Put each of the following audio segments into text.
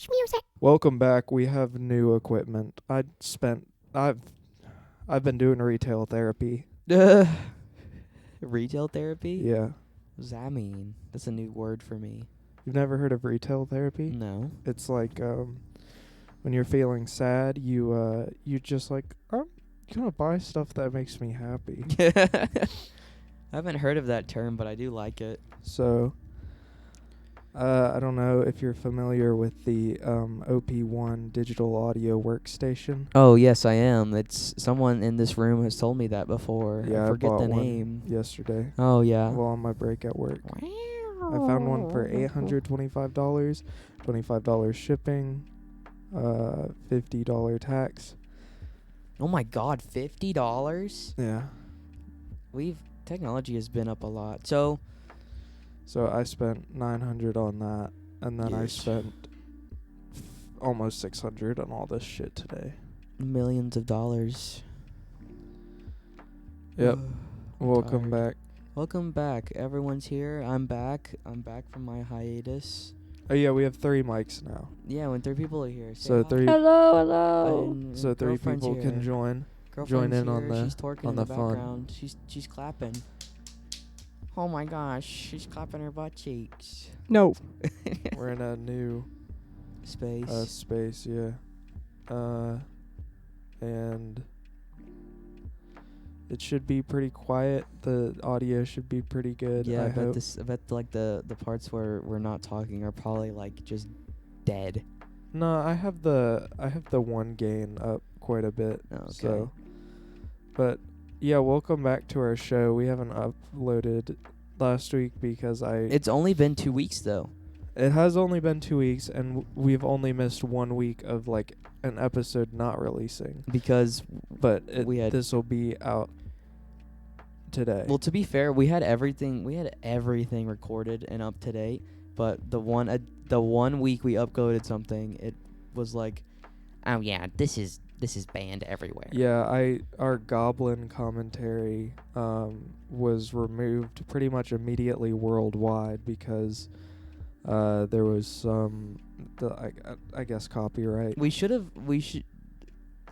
SCHMOOSIC. Welcome back. We have new equipment. I've been doing retail therapy. Retail therapy? Yeah. What does that mean? That's a new word for me. You've never heard of retail therapy? No. It's like when you're feeling sad, you just like, I'm gonna buy stuff that makes me happy. I haven't heard of that term, but I do like it. So I don't know if you're familiar with the OP1 digital audio workstation. Oh, yes, I am. It's someone in this room has told me that before. Yeah, I forget bought the one name. yesterday. Oh, yeah. While on my break at work. I found one for $825, $25 shipping, $50 tax. Oh my God, $50? Yeah. Technology has been up a lot. So I spent $900 on that, and then I Yes. spent almost $600 on all this shit today. millions of dollars. Yep. I'm Welcome tired. back. Welcome back. Everyone's here. I'm back. I'm back from my hiatus. Oh yeah, we have 3 mics now. Yeah, when 3 people are here. Say So hi. 3 Hello. And so 3 girlfriend's people here. can join. Girlfriend's in on here. the- She's twerking on in the the fun. background. She's clapping. Oh my gosh, she's clapping her butt cheeks. No. We're in a new Space. space, yeah. And it should be pretty quiet. The audio should be pretty good. Yeah, I hope. I bet like the parts where we're not talking are probably like just dead. No, I have the one gain up quite a bit. Oh, okay. So, but yeah, welcome back to our show. We haven't uploaded last week because It's only been 2 weeks though. it has only been 2 weeks, and we've only missed 1 week of like an episode not releasing. Because But this will be out today. well, to be fair, we had everything recorded and up to date, but the one week we uploaded something, it was like, oh yeah, this is banned everywhere. Yeah, our Goblin commentary was removed pretty much immediately worldwide because there was some, I guess, copyright.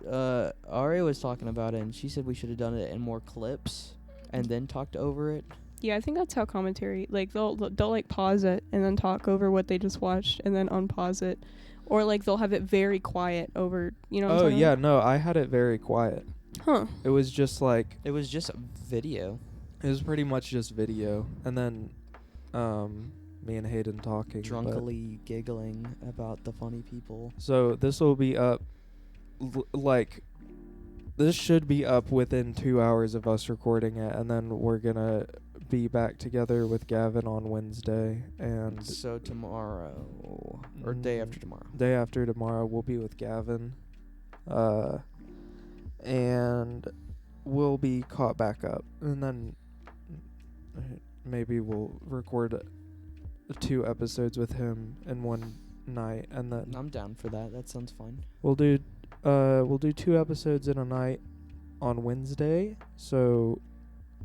Aria was talking about it, and she said we should have done it in more clips and then talked over it. Yeah, I think that's how commentary, like they'll like pause it and then talk over what they just watched and then unpause it, or like they'll have it very quiet over, you know what I'm Oh talking yeah, about? no, I had it very quiet. Huh. It was just like, It was just video. it was pretty much just video, and then me and Hayden talking. but- Drunkily giggling about the funny people. So this will be up, this should be up within 2 hours of us recording it, and then we're gonna be back together with Gavin on Wednesday, and So tomorrow, or day after tomorrow. day after tomorrow we'll be with Gavin, and we'll be caught back up, and then maybe we'll record 2 episodes with him in one night, and then I'm down for that. That sounds fun. we'll do 2 episodes in a night on Wednesday, so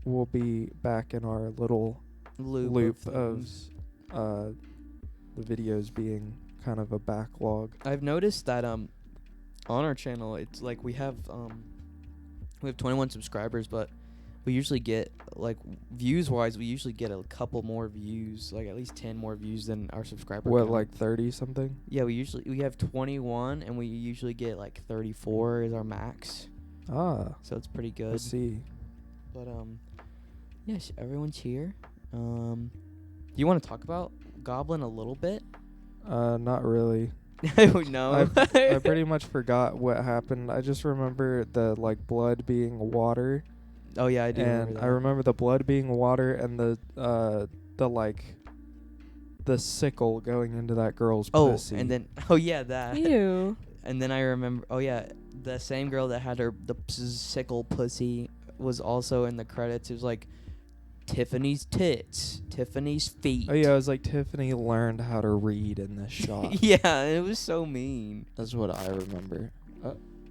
we'll be back in our little loop of things. the videos being kind of a backlog. I've noticed that on our channel, it's like we have 21 subscribers, but we usually get, like, views wise, we usually get a couple more views, like at least 10 more views than our subscriber What, count. like 30 something? Yeah, we have 21 and we usually get like 34 is our max. Ah, So it's pretty I good. see. But yes, everyone's here. Do you want to talk about Goblin a little bit? Not really. No. I pretty much forgot what happened. I just remember the like blood being water. Oh yeah, I do remember And that. I remember the blood being water, and the sickle going into that girl's pussy. And then that. Ew. And then I remember, the same girl that had the sickle pussy was also in the credits. It was like Tiffany's tits, Tiffany's feet. Oh yeah, it was like Tiffany learned how to read in this shot. Yeah, it was so mean. That's what I remember.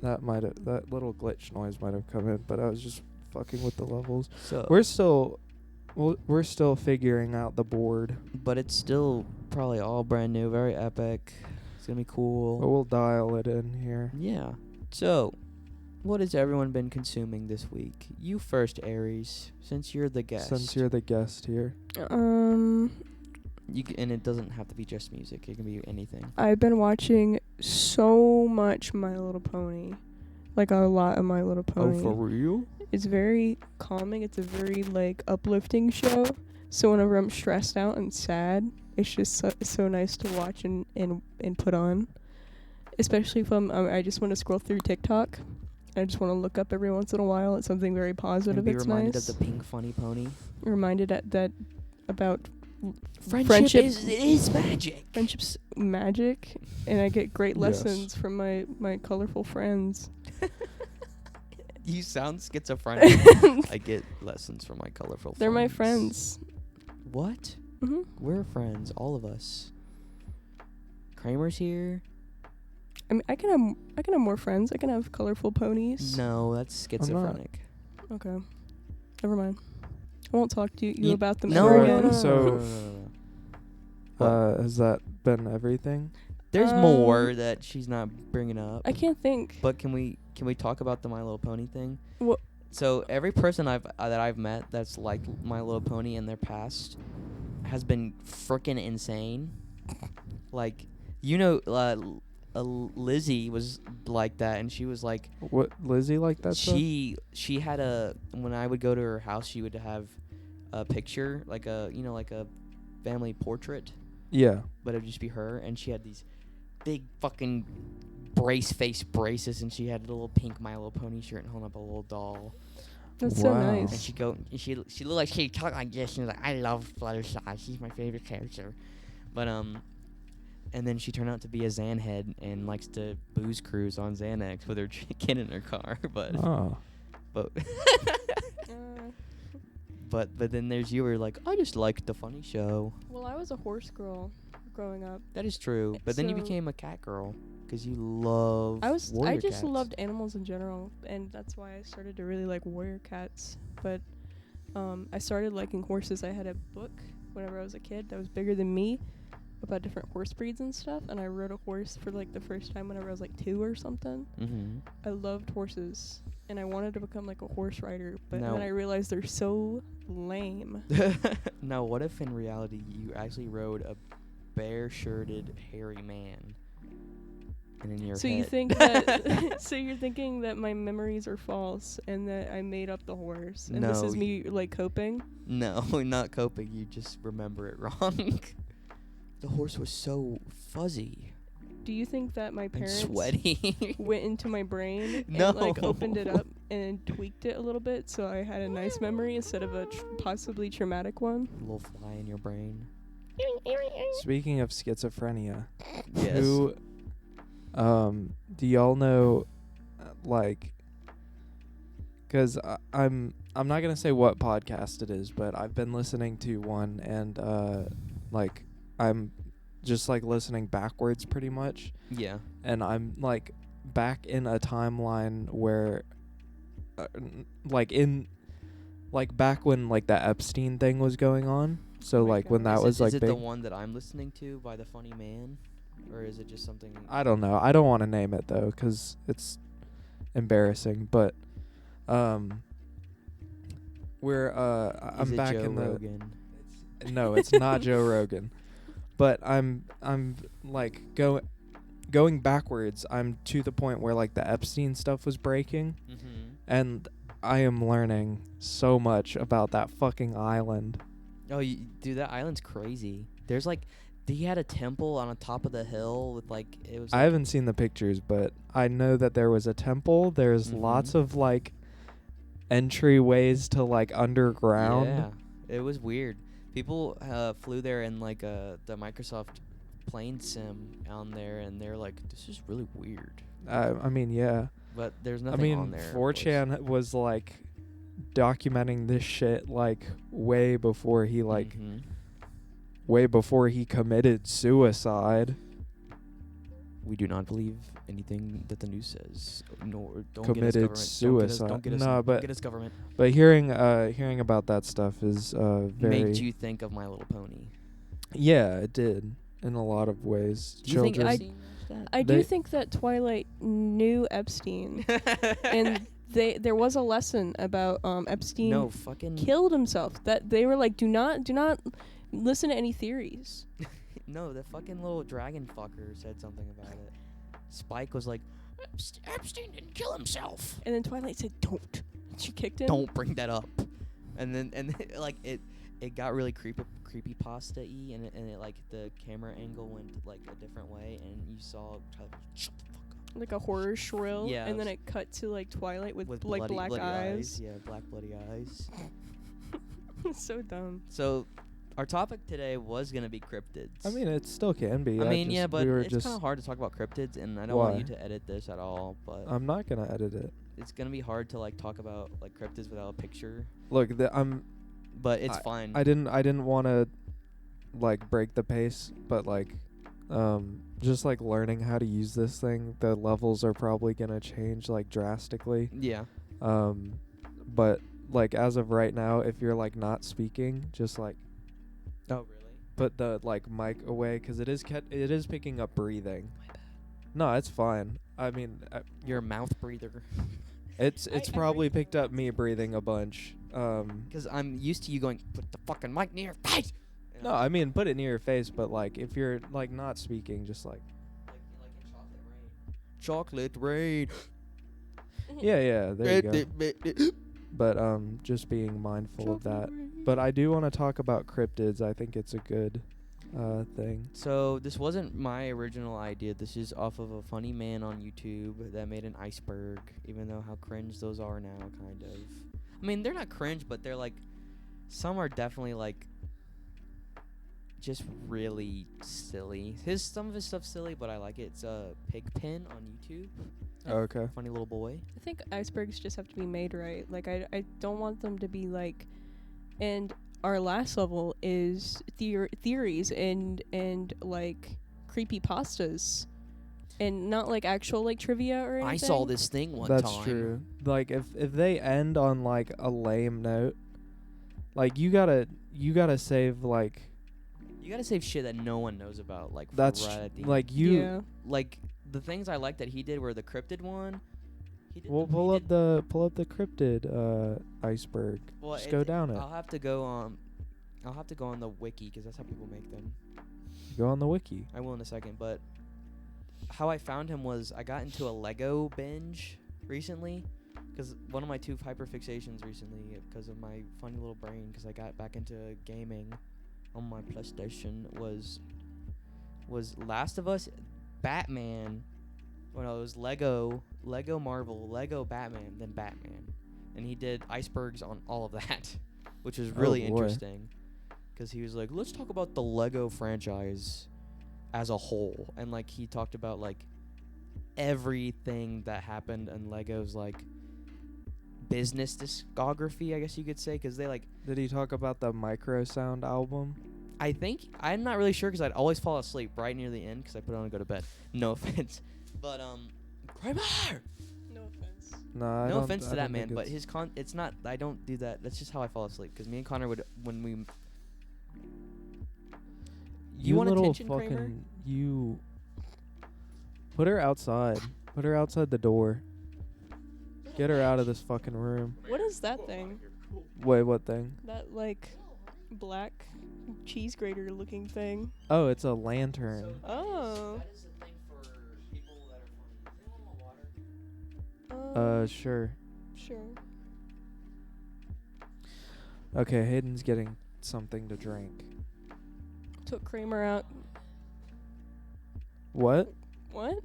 That little glitch noise might have come in, but I was just fucking with the levels. So We're still figuring out the board. but it's still probably all brand new, very epic. It's gonna be cool. But we'll dial it in here. Yeah. So, what has everyone been consuming this week? You first, Aries, since you're the guest. Since you're the guest here. And it doesn't have to be just music. It can be anything. I've been watching so much My Little Pony. Like, a lot of My Little Pony. Oh, for real? It's very calming. It's a very, like, uplifting show. So whenever I'm stressed out and sad, it's just so nice to watch and put on. Especially if I just want to scroll through TikTok. I just want to look up every once in a while at something very positive. And be it's reminded nice. of the pink funny pony. Reminded about Friendship is magic. Friendship's magic, and I get great Yes. lessons from my colorful friends. You sound schizophrenic. I get lessons from my colorful They're my friends. friends. What? Hmm. We're friends, all of us. Kramer's here. I mean, I can have more friends. I can have colorful ponies. No, that's schizophrenic. Okay. Never mind. I won't talk to you You- about them No, ever Right, again. no, so- no. What? Has that been everything? There's Um, more that she's not bringing up. I can't think. But can we talk about the My Little Pony thing? What? So every person that I've met that's like My Little Pony in their past has been frickin' insane. Like, Lizzie was like that, and she was like, What, Lizzie like that stuff? she had when I would go to her house, she would have a picture, like a family portrait, Yeah. but it would just be her, and she had these big fucking face braces, and she had a little pink My Little Pony shirt and holding up a little doll. That's so Wow. And nice. she looked like she talked like this, and was like, I love Fluttershy, she's my favorite character. But and then she turned out to be a Xanhead and likes to booze cruise on Xanax with her kid in her car. But Oh. but Uh, but then there's you were like, I just liked the funny show. well, I was a horse girl growing up. That is true. But then you So- became a cat girl because you love. I warrior just cats. loved animals in general, and that's why I started to really like warrior cats. But I started liking horses. I had a book whenever I was a kid that was bigger than me about different horse breeds and stuff, and I rode a horse for like the first time whenever I was like 2 or something. Mhm. I loved horses, and I wanted to become like a horse rider, but No. then I realized they're so lame. Now, what if in reality you actually rode a bare-shirted, hairy man? And in your So head. you think that so you're thinking that my memories are false and that I made up the horse, and this No, is me like coping? No, not coping. You just remember it wrong. The horse was so fuzzy Do you think that my and parents sweaty. went into my brain No. and like opened it up and tweaked it a little bit so I had a nice memory instead of a possibly traumatic one? Little fly in your brain. Speaking of schizophrenia, Yes. who, do y'all know, like, because I'm not gonna say what podcast it is, but I've been listening to one, and like I'm just like listening backwards pretty much, Yeah. and I'm like back in a timeline where, like back when like the Epstein thing was going on. So Oh my like when God. that was like is it big. the one that I'm listening to by the funny man, or is it just something? I don't know. I don't want to name it though, 'cause it's embarrassing. But we're Is I'm it back Joe in the. Rogan? No, it's not Joe Rogan. But I'm like going backwards. I'm to the point where like the Epstein stuff was breaking, Mm-hmm. and I am learning so much about that fucking island. Oh, dude, that island's crazy. There's like, he had a temple on the top of the hill with like it was. I like, haven't seen the pictures, but I know that there was a temple. There's Mhm. lots of like entryways to like underground. Yeah, it was weird. People flew there in like the Microsoft plane sim on there, and they're like, "This is really weird." I mean, yeah. But there's I nothing mean, on there. of course. 4chan was like documenting this shit like way before he Mhm. way before he committed suicide. We do not believe anything that the news says. Nor don't Committed get us government. suicide. Don't get us, No, don't but- get us government. But hearing about that stuff is very Made you think of My Little Pony. yeah, it did in a lot of ways. Do you think Children. Epstein? that. I do think that Twilight knew Epstein, and there was a lesson about Epstein No fucking killed himself. That they were like, do not listen to any theories. No, the fucking little dragon fucker said something about it. Spike was like, Epstein didn't kill himself. And then Twilight said, "Don't." She kicked him. Don't bring that up. And then like it got really creepy pasta-y, and it like the camera angle went like a different way, and you saw Tyler, shut the fuck up. Like a horror shrill. Yeah, And then it cut to like Twilight with like bloody, black bloody eyes. Yeah, black bloody eyes. So dumb. So our topic today was gonna be cryptids. I mean, it still can be. I mean, yeah, but it's just kind of hard to talk about cryptids, and I don't Why? want you to edit this at all. But I'm not gonna edit it. it's gonna be hard to like talk about like cryptids without a picture. Look, But it's fine. I didn't want to like break the pace, but like just like learning how to use this thing, the levels are probably gonna change like drastically. Yeah. But like as of right now, if you're like not speaking, just like Oh really? put the like mic away, 'cause it is picking up breathing. No, it's fine. I mean, You're a mouth breather. it's I probably picked up me breathing a bunch. Because I'm used to you going, put the fucking mic near your face. You No, know? I mean put it near your face, but like if you're like not speaking, just like like in Chocolate Rain. yeah, there you go. go. But just being mindful of that. But I do want to talk about cryptids. I think it's a good thing. So this wasn't my original idea. This is off of a funny man on YouTube that made an iceberg, even though how cringe those are now, kind of. I mean, they're not cringe, but they're like, some are definitely like, just really silly. Some of his stuff's silly, but I like it. It's Pigpen on YouTube. Okay. Funny little boy. I think icebergs just have to be made right. Like I don't want them to be like, and our last level is theories and like creepy pastas, and not like actual like trivia or anything. I saw this thing one That's time. true. Like if they end on like a lame note, like you gotta save like You gotta save shit that no one knows about. Like that's right at the like end. you. Yeah. Like the things I like that he did were the cryptid one. He did Well, the- pull he up did- the cryptid iceberg. Well, Just go down it. I'll have to go on the wiki because that's how people make them. Go on the wiki. I will in a second, but how I found him was I got into a Lego binge recently because one of my two hyperfixations recently because of my funny little brain because I got back into gaming on my PlayStation was Last of Us, Batman. Well, no, it was Lego Marvel, Lego Batman, then Batman, and he did icebergs on all of that, which was really boy. interesting. Because he was like, let's talk about the Lego franchise as a whole. And, like, he talked about, like, everything that happened in Lego's, like, business discography, I guess you could say. Because they, like... Did he talk about the Micro Sound album? I think... I'm not really sure because I'd always fall asleep right near the end because I put it on and go to bed. No offense. But, Kramer! No offense. No, No offense to that man, but his it's not... I don't do that. That's just how I fall asleep. Because me and Connor would... When we... You want little attention, fucking, Kramer? You put her outside. Put her outside the door. Get her out of this fucking room. What is that thing? Wait, what thing? That like black cheese grater looking thing. Oh, it's a lantern. Oh. That is the thing for people that are funny. Does anyone want water? Sure. Sure. Okay, Hayden's getting something to drink. Took Kramer out. What? What?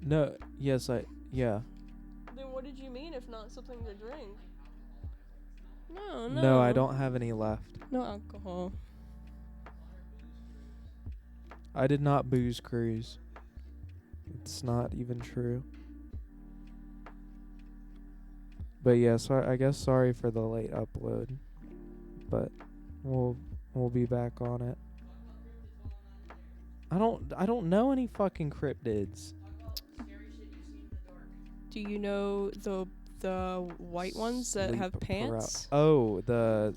No, yes, yeah. Then what did you mean if not something to drink? No, No, I don't have any left. No alcohol. I did not booze cruise. It's not even true. But yeah, so I guess sorry for the late upload. But we'll be back on it. I don't know any fucking cryptids. Do you know the white ones that have Sleep pants? Oh, the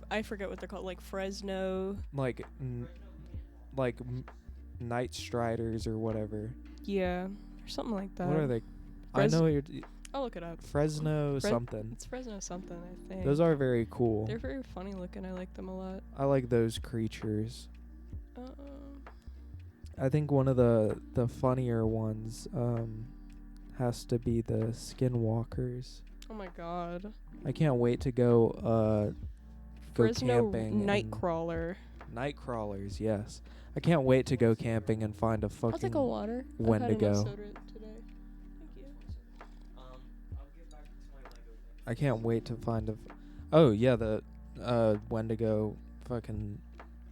I forget what they're called, like Fresno. like like Night Striders or whatever. Yeah, or something like that. What are they? I know what you're. I'll look it up. Fresno something. It's Fresno something, I think. Those are very cool. They're very funny looking. I like them a lot. I like those creatures. Uh, I think one of the funnier ones has to be the Skinwalkers. oh my god. I can't wait to go Fresno camping. Nightcrawler. Night crawlers, yes. I can't wait to go camping and find a I'll take fucking a water. Wendigo. I've had enough soda today. Thank you. I'll get back to my Lego thing. I can't wait to find a oh yeah, the Wendigo fucking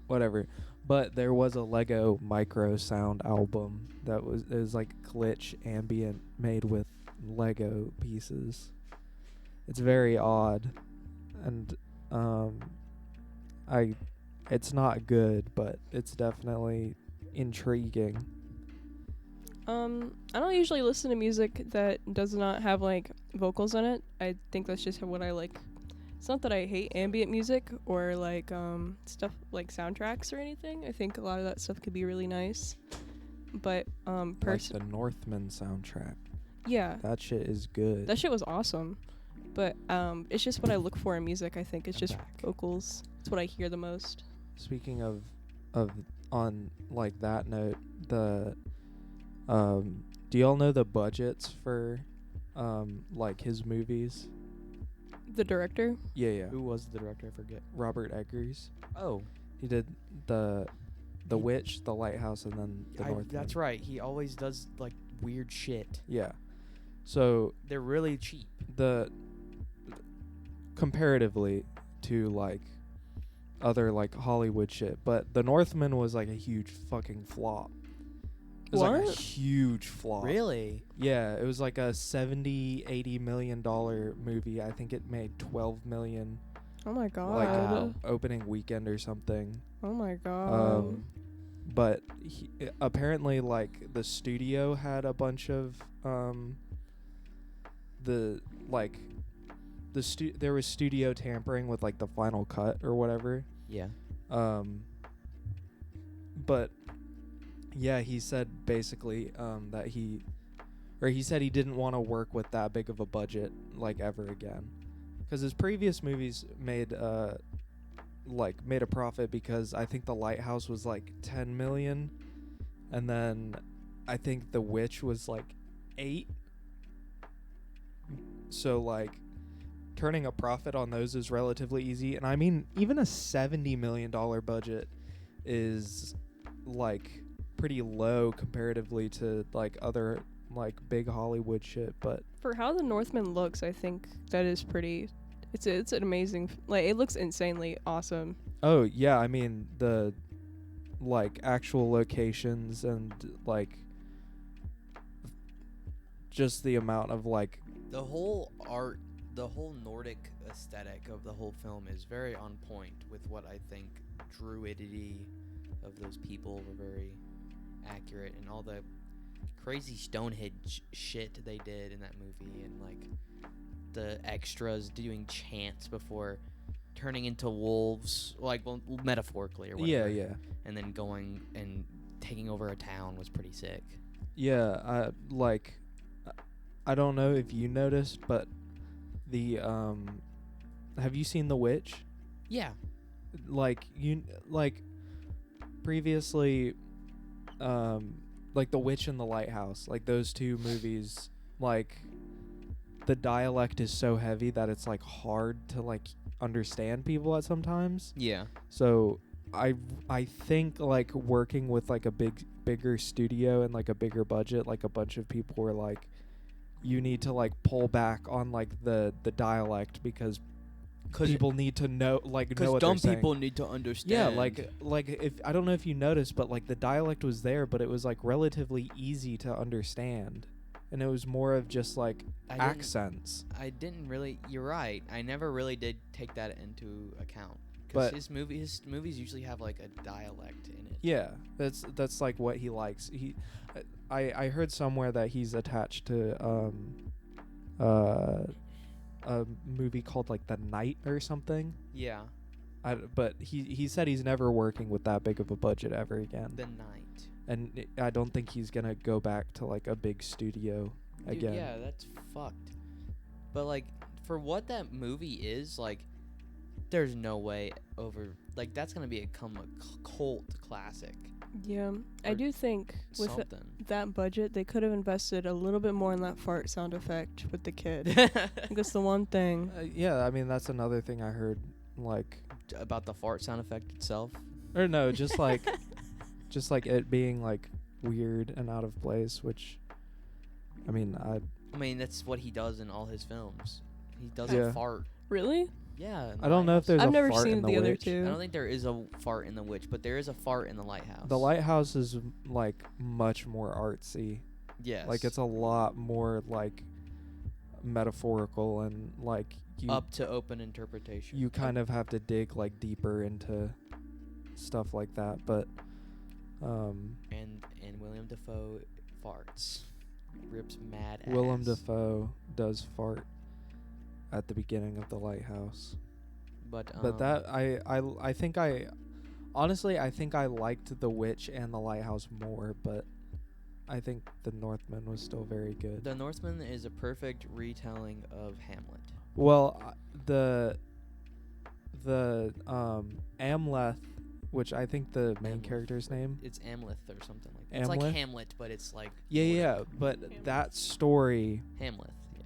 whatever. But there was a Lego micro sound album that was like glitch ambient made with Lego pieces. It's very odd, and it's not good, but it's definitely intriguing. I don't usually listen to music that does not have like vocals in it. I think that's just what I like. It's not that I hate ambient music or like stuff like soundtracks or anything. I think a lot of that stuff could be really nice. But Like the Northman soundtrack. yeah, That shit is good. that shit was awesome. But it's just what I look for in music. I think it's I'm just back. vocals. It's what I hear the most. Speaking of on like that note, the do y'all know the budgets for like his movies? The director. Yeah. Who was the director? I forget. Robert Eggers. Oh, He did the Witch, The Lighthouse, and then the Northman. that's right. He always does like weird shit. Yeah. So They're really cheap. the comparatively to like other like Hollywood shit, but The Northman was like a huge fucking flop. It was like a What? huge flop. Really? Yeah, it was like a 70-80 million dollar movie. I think it made 12 million Oh my god. like Wow. opening weekend or something. Oh my god. But apparently like the studio had a bunch of there was studio tampering with like the final cut or whatever. Yeah. But yeah, he said basically that he said he didn't want to work with that big of a budget like ever again, because his previous movies made a profit, because I think The Lighthouse was like 10 million, and then I think The Witch was like 8. So like turning a profit on those is relatively easy, and I mean even a $70 million budget is like pretty low comparatively to like other like big Hollywood shit. But For how the Northman looks, I think that is pretty. It's an amazing. Like it looks insanely awesome. oh yeah, I mean the like actual locations and like just the amount of like The whole art, the whole Nordic aesthetic of the whole film is very on point with what I think druidity of those people were very accurate, and all the crazy Stonehenge shit they did in that movie, and like the extras doing chants before turning into wolves, like, well, metaphorically or whatever. yeah And then going and taking over a town was pretty sick. yeah I don't know if you noticed, but the have you seen The Witch? Yeah. Like previously like The Witch and The Lighthouse, like those two movies, like the dialect is so heavy that it's like hard to like understand people at sometimes. Yeah. So I think like working with like a bigger studio and like a bigger budget, like a bunch of people were like, you need to like pull back on like the dialect, because people need to know what dumb they're saying. people need to understand. Yeah, like if I don't know if you noticed, but like the dialect was there, but it was like relatively easy to understand, and it was more of just like accents. I didn't really. You're right. I never really did take that into account. But Because his movies usually have like a dialect in it. yeah, that's like what he likes. I heard somewhere that he's attached to a movie called like The Night or something. Yeah. but he said he's never working with that big of a budget ever again. The Night. And I don't think he's gonna go back to like a big studio Dude, again. yeah, that's fucked. But like, for what that movie is, like, there's no way like that's gonna become a cult classic. Yeah, I Or do think with Something. that budget, they could have invested a little bit more in that fart sound effect with the kid. I think that's the one thing. Yeah, I mean that's another thing I heard, like, About the fart sound effect itself. or no, just like, just like it being like weird and out of place. Which, I mean, I mean, that's what he does in all his films. He does Yeah. a fart. Really? Yeah. in I The don't know if Lighthouse. there's I've a never fart seen in the other Witch. two. I don't think there is a fart in The Witch, but there is a fart in The Lighthouse. The Lighthouse is like much more artsy. Yes. Like it's a lot more like metaphorical and like you up to open interpretation. you kind of have to dig like deeper into stuff like that. But and William Dafoe farts, rips mad ass. Willem Dafoe does fart at the beginning of The Lighthouse. But That I think I honestly I think I liked The Witch and The Lighthouse more, but I think The Northman was still very good. The Northman is a perfect retelling of Hamlet. Well, the Amleth, which I think the main Amleth. character's name. It's Amleth or something like that. It's like Amleth? Hamlet, but it's like Yeah, but Hamlet. that story Hamlet. Yeah.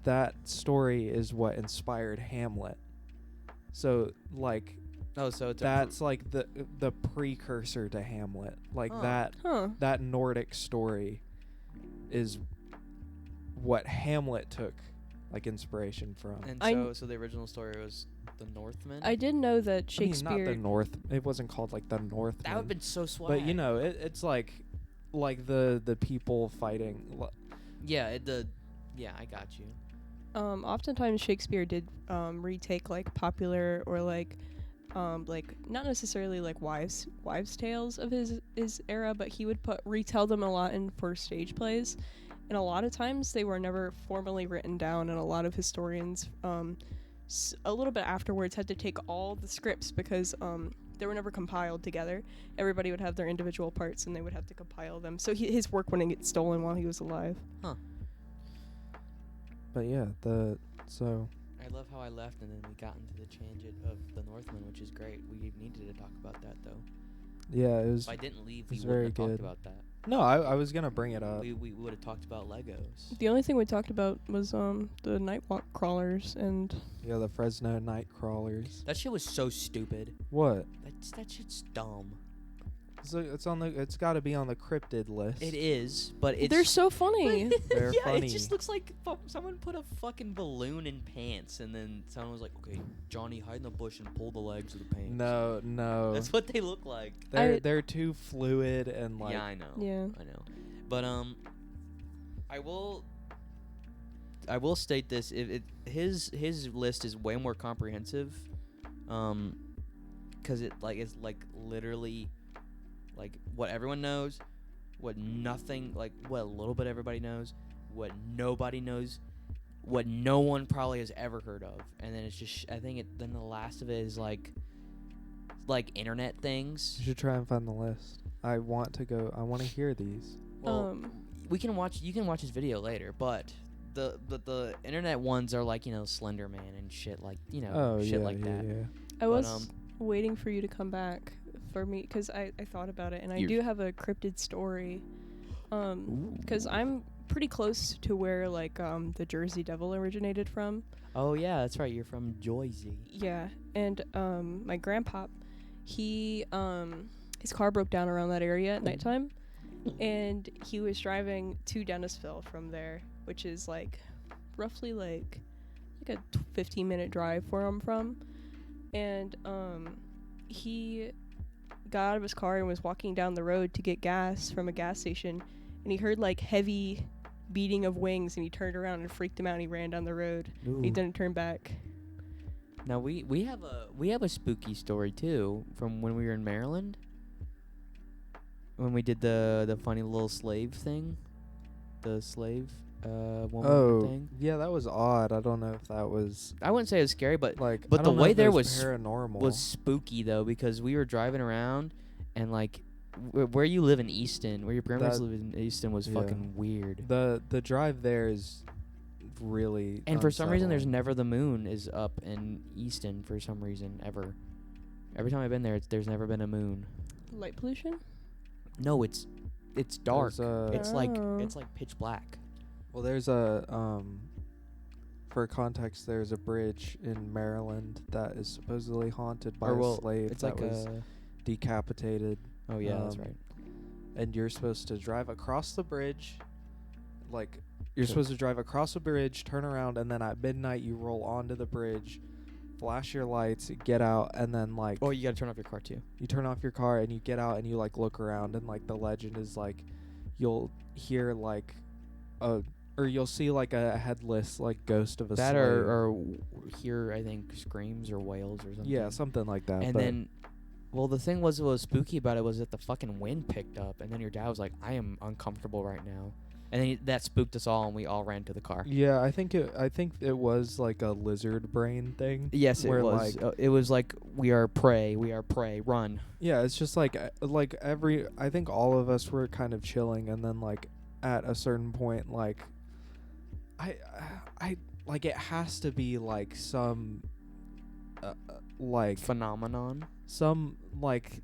that story is what inspired Hamlet. So like Oh, so it's that's like the precursor to Hamlet. Like Huh. Huh. that Nordic story is what Hamlet took like inspiration from. and I so the original story was the Northman. I did know that I mean, Shakespeare. not the North. It wasn't called like the Northman. That would have been so swag. But you know, it's like the people fighting. Yeah. Yeah, I got you. Oftentimes Shakespeare did retake like popular or like not necessarily like wives tales of his era, but he would retell them a lot for stage plays, and a lot of times they were never formally written down, and a lot of historians a little bit afterwards had to take all the scripts because they were never compiled together. Everybody would have their individual parts and they would have to compile them, so his work wouldn't get stolen while he was alive. But yeah, so I love how I left and then we got into the tangent of the Northman, which is great. We needed to talk about that though. yeah, it was. If I didn't leave, we it's wouldn't very have talked good. about that. No, I was gonna bring it up. We would have talked about Legos. The only thing we talked about was the Nightwalk crawlers and Yeah, the Fresno night crawlers. That shit was so stupid. What? That shit's dumb. So it's got to be on the cryptid list. It is, but it's they're so funny. They're yeah, funny. it just looks like someone put a fucking balloon in pants, and then someone was like, "Okay, Johnny, hide in the bush and pull the legs of the pants." No. That's what they look like. They're too fluid and like. Yeah, I know. Yeah. I know. But I will state this: his list is way more comprehensive, because it's like literally, like what everyone knows, what nothing, like what a little bit everybody knows, what nobody knows, what no one probably has ever heard of, and then it's just then the last of it is like internet things. You should try and find the list. I want to hear these. Well, you can watch his video later, but the internet ones are like, Slender Man and shit like, shit like that. Yeah. I was waiting for you to come back for me because I thought about it, and I do have a cryptid story. Because I'm pretty close to where like the Jersey Devil originated from. Oh yeah, that's right. You're from Jersey. Yeah, and my grandpa, he his car broke down around that area at nighttime, and he was driving to Dennisville from there, which is like roughly like a 15-minute drive where I'm from, and he got out of his car and was walking down the road to get gas from a gas station, and he heard like heavy beating of wings, and he turned around and freaked him out, and he ran down the road. He didn't turn back. Now we have a spooky story too from when we were in Maryland. When we did the funny little slave thing, the slave woman thing. yeah, that was odd. I don't know if that was I wouldn't say it was scary, but like. but I the don't know way if there it was paranormal. spooky though, because we were driving around and like where you live in Easton, where your grandparents That- live in Easton, was yeah. fucking weird. The drive there is really. And for some reason, there's unsettling. never the moon is up in Easton for some reason ever. Every time I've been there, there's never been a moon. Light pollution? No, it's dark. There's It's Oh. like pitch black. Well, there's a for context, there's a bridge in Maryland that is supposedly haunted by Or a well, slave it's that like was a. decapitated, Oh yeah, that's um, right. and you're supposed to drive across the bridge, like you're Okay. supposed to drive across the bridge, turn around, and then at midnight you roll onto the bridge, flash your lights, get out, and then like Oh, you gotta turn off your car too. you turn off your car and you get out and you like look around, and like the legend is like you'll hear like a or you'll see like a headless like ghost of a That slave. or hear I think screams or wails or something. Yeah, something like that. And but then, well, the thing was what was spooky about it was that the fucking wind picked up, and then your dad was like, "I am uncomfortable right now," and then that spooked us all, and we all ran to the car. yeah, I think it was like a lizard brain thing. Yes, it where, was. like- It was like we are prey, run. Yeah, it's just like I think all of us were kind of chilling, and then like at a certain point, like I like it has to be like some like Phenomenon. some like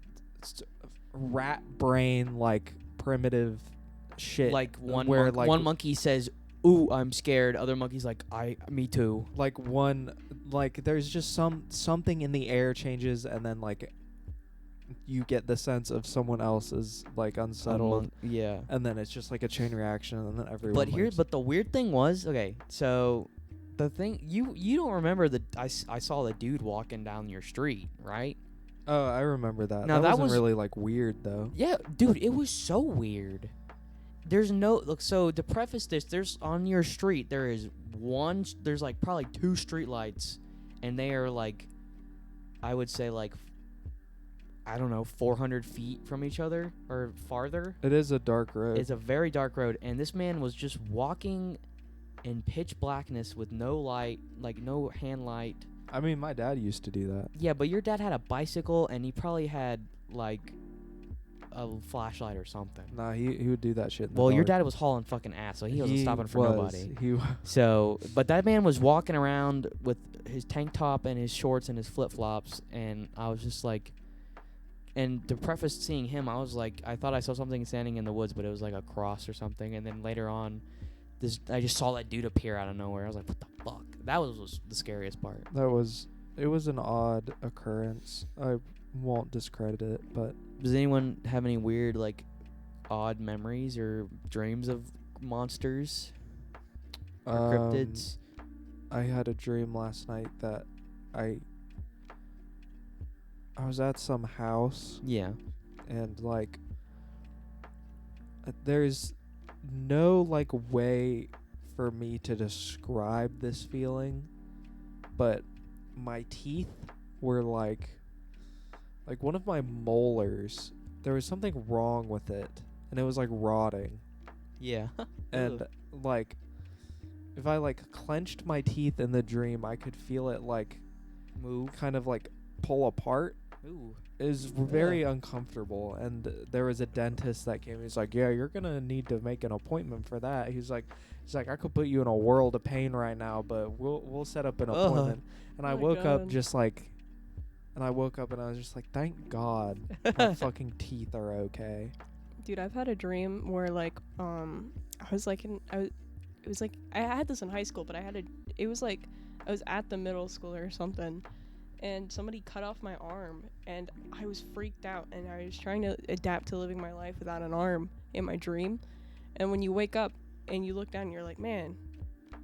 rat brain like primitive shit, Like one where like one monkey says, "Ooh, I'm scared." Other monkey's like, me too." like one like there's just something in the air changes, and then like you get the sense of someone else is like unsettled, Yeah. and then it's just like a chain reaction, and then everyone But leaves. the weird thing was, okay, so the thing you don't remember I saw the dude walking down your street, right? Oh, I remember that. Now, that wasn't was- really like weird though. Yeah, dude, it was so weird. There's no look. So to preface this, there's on your street there's like probably 2 street lights, and they are like, I would say like, I don't know, 400 feet from each other or farther. It is a dark road. It's a very dark road, and this man was just walking in pitch blackness with no light, like no hand light. I mean, my dad used to do that. Yeah, but your dad had a bicycle, and he probably had like a flashlight or something. Nah, he would do that shit in the Well, your dark. dad was hauling fucking ass, so he wasn't stopping for nobody. He So, but that man was walking around with his tank top and his shorts and his flip-flops, and I was just like, and to preface seeing him, I was like, I thought I saw something standing in the woods, but it was like a cross or something, and then later on, I just saw that dude appear out of nowhere. I was like, what the fuck? That was the scariest part. it was an odd occurrence. I won't discredit it, but Does anyone have any weird, like, odd memories or dreams of monsters or cryptids? I had a dream last night that I was at some house, Yeah. and like there's no like way for me to describe this feeling, but my teeth were like one of my molars, there was something wrong with it, and it was like rotting, Yeah. and like if I like clenched my teeth in the dream, I could feel it like Move. kind of like pull apart. Ooh. It was very uncomfortable, and there was a dentist that came. He's like, "Yeah, you're gonna need to make an appointment for that." He's like, "I could put you in a world of pain right now, but we'll set up an Ugh. appointment." And Oh I my woke up God. just like, and I woke up and I was just like, "Thank God, my fucking teeth are okay." Dude, I've had a dream where like I was like it was like I had this in high school, but it was like I was at the middle school or something, and somebody cut off my arm, and I was freaked out, and I was trying to adapt to living my life without an arm in my dream. And when you wake up and you look down, you're like, man,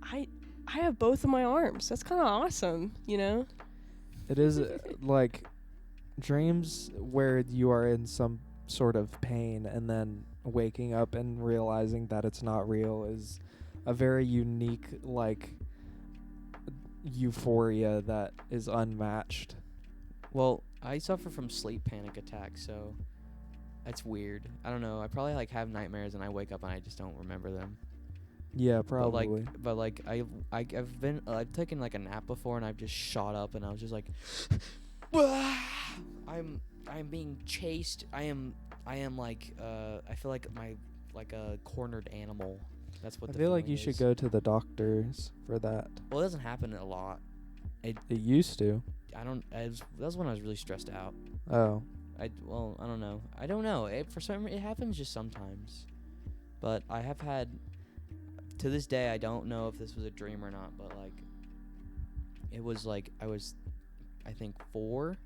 I have both of my arms. That's kind of awesome, you know? It is like dreams where you are in some sort of pain and then waking up and realizing that it's not real is a very unique like euphoria that is unmatched. Well, I suffer from sleep panic attacks, so that's weird. I don't know. I probably like have nightmares and I wake up and I just don't remember them. Yeah, probably. But like I've taken like a nap before, and I've just shot up, and I was just like, I'm being chased. I am like I feel like like a cornered animal. That's what I the feel like feeling you should is. go to the doctors for that. Well, it doesn't happen a lot. It used to. That was when I was really stressed out. Oh. I don't know. I don't know. It happens just sometimes. But I have had, to this day, I don't know if this was a dream or not, but like it was like I was, I think 4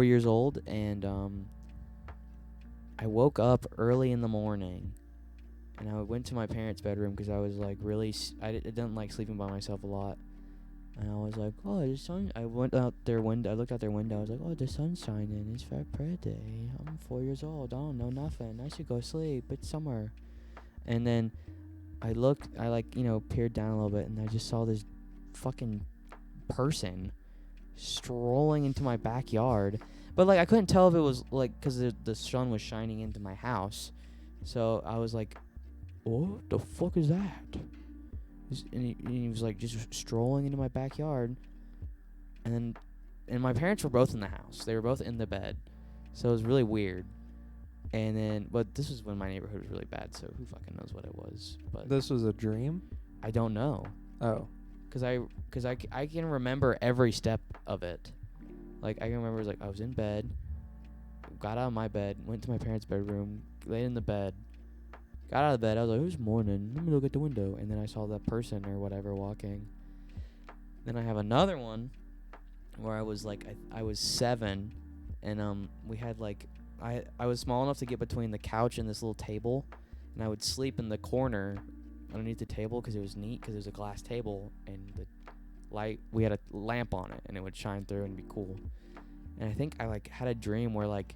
years old, and I woke up early in the morning, and I went to my parents' bedroom because I was like really I didn't like sleeping by myself a lot. And I was like, oh, the sun. I went out their window. I looked out their window. I was like, oh, the sun's shining. It's very pretty. I'm 4 years old. I don't know nothing. I should go sleep. It's summer. And then I peered down a little bit, and I just saw this fucking person strolling into my backyard. But like I couldn't tell if it was like because the sun was shining into my house. So I was like, what the fuck is that? And he was like just strolling into my backyard, and my parents were both in the house. They were both in the bed, so it was really weird. And then, but this was when my neighborhood was really bad, so who fucking knows what it was? But This was a dream? I don't know, Oh. cause I can remember every step of it. Like I can remember it was like I was in bed, got out of my bed, went to my parents' bedroom, laid in the bed. Got out of bed. I was like, it's morning. Let me look at the window. And then I saw that person or whatever walking. Then I have another one where I was like, I was 7. And we had like, I was small enough to get between the couch and this little table. And I would sleep in the corner underneath the table because it was neat because it was a glass table. And the light, we had a lamp on it. And it would shine through and be cool. And I think I like had a dream where like,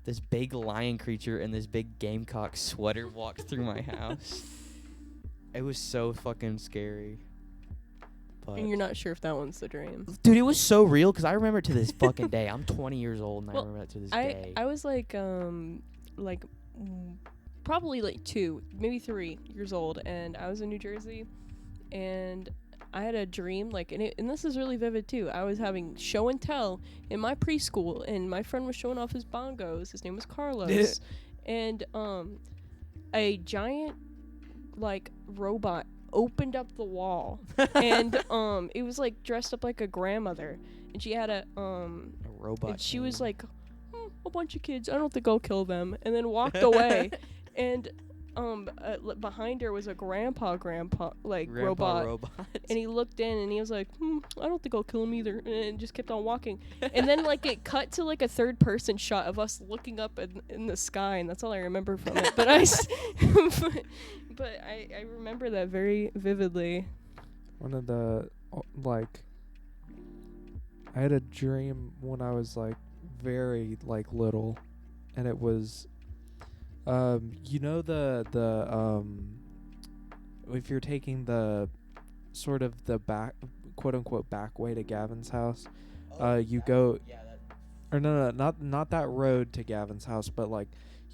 this big lion creature in this big gamecock sweater walked through my house. It was so fucking scary. But And you're not sure if that one's the dream. dude, it was so real because I remember it to this fucking day. I'm 20 years old and I remember that to this day. I was probably like 2, maybe 3 years old, and I was in New Jersey, and I had a dream, and this is really vivid too. I was having show and tell in my preschool, and my friend was showing off his bongos. His name was Carlos, and a giant robot opened up the wall, and it was like dressed up like a grandmother, and she had a robot. And she was like, a bunch of kids. I don't think I'll kill them, and then walked away, and. Behind her was a grandpa robot, and he looked in and he was like, I don't think I'll kill him either, and just kept on walking. And then it cut to like a third person shot of us looking up in the sky, and that's all I remember from it. But I remember that very vividly. One of the I had a dream when I was very little, and it was you know if you're taking the sort of the back quote unquote back way to Gavin's house, you go or no, not that road to Gavin's house, but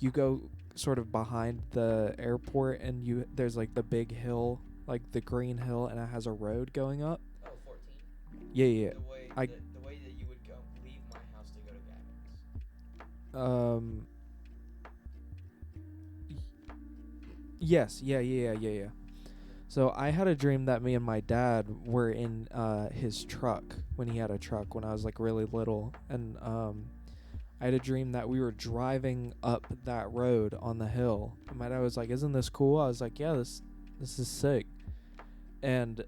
you go sort of behind the airport, and there's the big hill, the green hill, and it has a road going up. Oh, 14. Yeah. The way that you would leave my house to go to Gavin's. Yes, yeah. So I had a dream that me and my dad were in his truck when he had a truck when I was really little, and I had a dream that we were driving up that road on the hill. And my dad was like, "Isn't this cool?" I was like, "Yeah, this is sick." And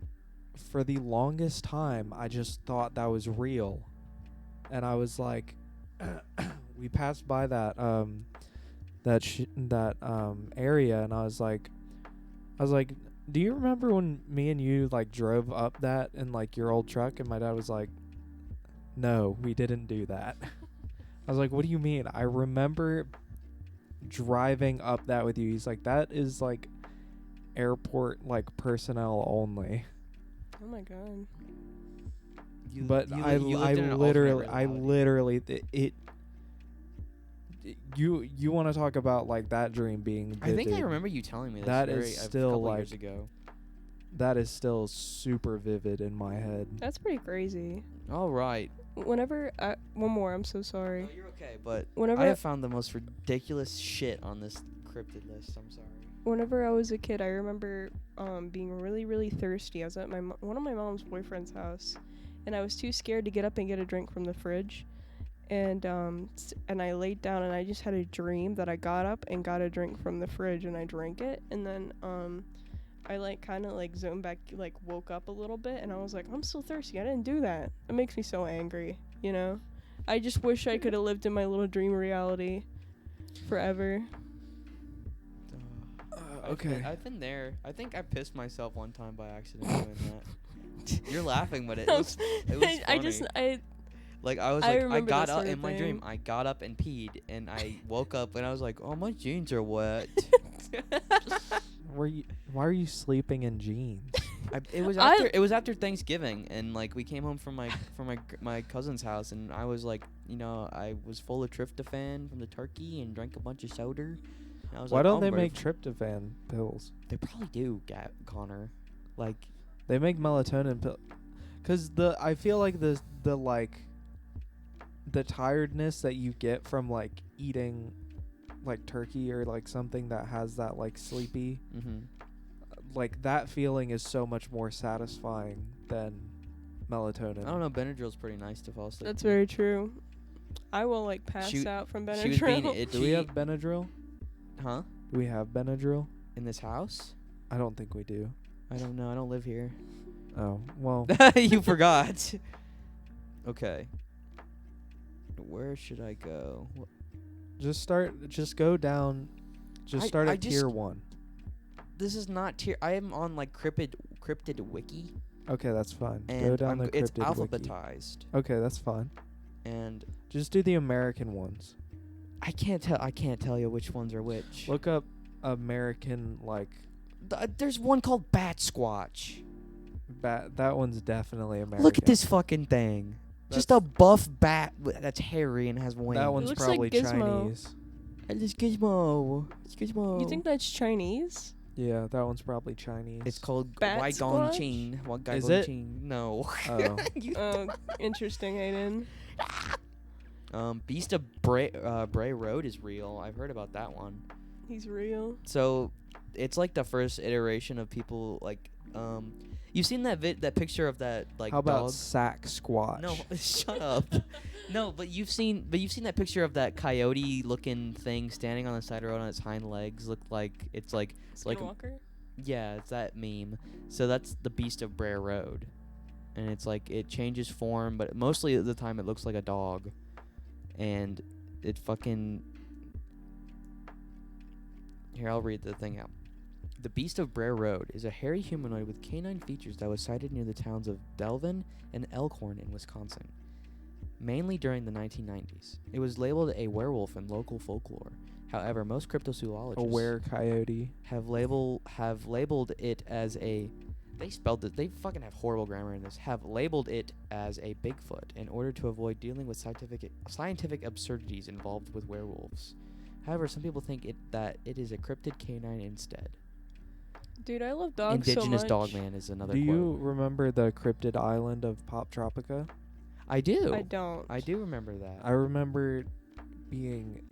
for the longest time, I just thought that was real, and I was like, we passed by that area, and I was like, do you remember when me and you drove up that in your old truck? And my dad was like, no, we didn't do that. I was like, what do you mean? I remember driving up that with you. He's like, that is airport personnel only. Oh my god. I literally you want to talk about like that dream being vivid. I think I remember you telling me this. That very, is a still, couple like, years ago. That is still super vivid in my head. That's pretty crazy. All right. Whenever one more, I'm so sorry. No, you're okay, but Whenever I have found the most ridiculous shit on this cryptid list. I'm sorry. Whenever I was a kid, I remember being really, really thirsty. I was at one of my mom's boyfriend's house, and I was too scared to get up and get a drink from the fridge. And I laid down, and I just had a dream that I got up and got a drink from the fridge, and I drank it. And then I like kind of like zoned back, like woke up a little bit, and I was like, I'm still thirsty. I didn't do that. It makes me so angry, you know? I just wish I could have lived in my little dream reality forever. Okay. I've been there. I think I pissed myself one time by accident doing that. You're laughing, but it was funny. I got up in my dream. I got up and peed, and I woke up, and I was like, oh, my jeans are wet. Why are you sleeping in jeans? It was after Thanksgiving, and like we came home from my cousin's house, and I was like, I was full of tryptophan from the turkey and drank a bunch of soda. And I was Why like, don't oh, they make tryptophan pills? They probably do, Connor. Like they make melatonin pills. Cause I feel like the tiredness that you get from like eating like turkey or like something that has that like sleepy, like that feeling is so much more satisfying than melatonin. I don't know, Benadryl's pretty nice to fall asleep. That's very true. I will like pass out from Benadryl. She was being itchy. Do we have Benadryl? Huh? Do we have Benadryl in this house? I don't think we do. I don't know. I don't live here. Oh, well. You forgot. Okay. Where should I go? Just go down. Start at tier 1. This is not tier. I am on like cryptid wiki. Okay, that's fine. And go down the cryptid it's wiki. alphabetized. Okay, that's fine. And just do the American ones. I can't tell you which ones are which. Look up American like. There's one called Bat Squatch. That one's definitely American. Look at this fucking thing. Just a buff bat that's hairy and has wings. That one's probably like Gizmo. Chinese. It's Gizmo. It's Gizmo. You think that's Chinese? Yeah, that one's probably Chinese. It's called Bat Wai Gong Chin. Is it? No. Oh. Oh, interesting, Hayden. Beast of Bray Road is real. I've heard about that one. He's real. So, it's like the first iteration of people like you've seen that picture of that like How about dog? Sack Squatch? No, shut up. No, but you've seen that picture of that coyote looking thing standing on the side of the road on its hind legs. Look like it's like Skinwalker? Yeah, it's that meme. So that's the Beast of Bray Road, and it's like it changes form, but mostly of the time it looks like a dog, and it fucking. Here, I'll read the thing out. The Beast of Bray Road is a hairy humanoid with canine features that was sighted near the towns of Delvin and Elkhorn in Wisconsin, mainly during the 1990s. It was labeled a werewolf in local folklore. However, most cryptozoologists A were-coyote. have labeled it as a. They spelled it. They fucking have horrible grammar in this. Have labeled it as a Bigfoot in order to avoid dealing with scientific absurdities involved with werewolves. However, some people think that it is a cryptid canine instead. Dude, I love dogs Indigenous so much. Dogman is another Do quote. you remember the cryptid island of Pop Tropica? I do. I don't. I do remember that. I remember being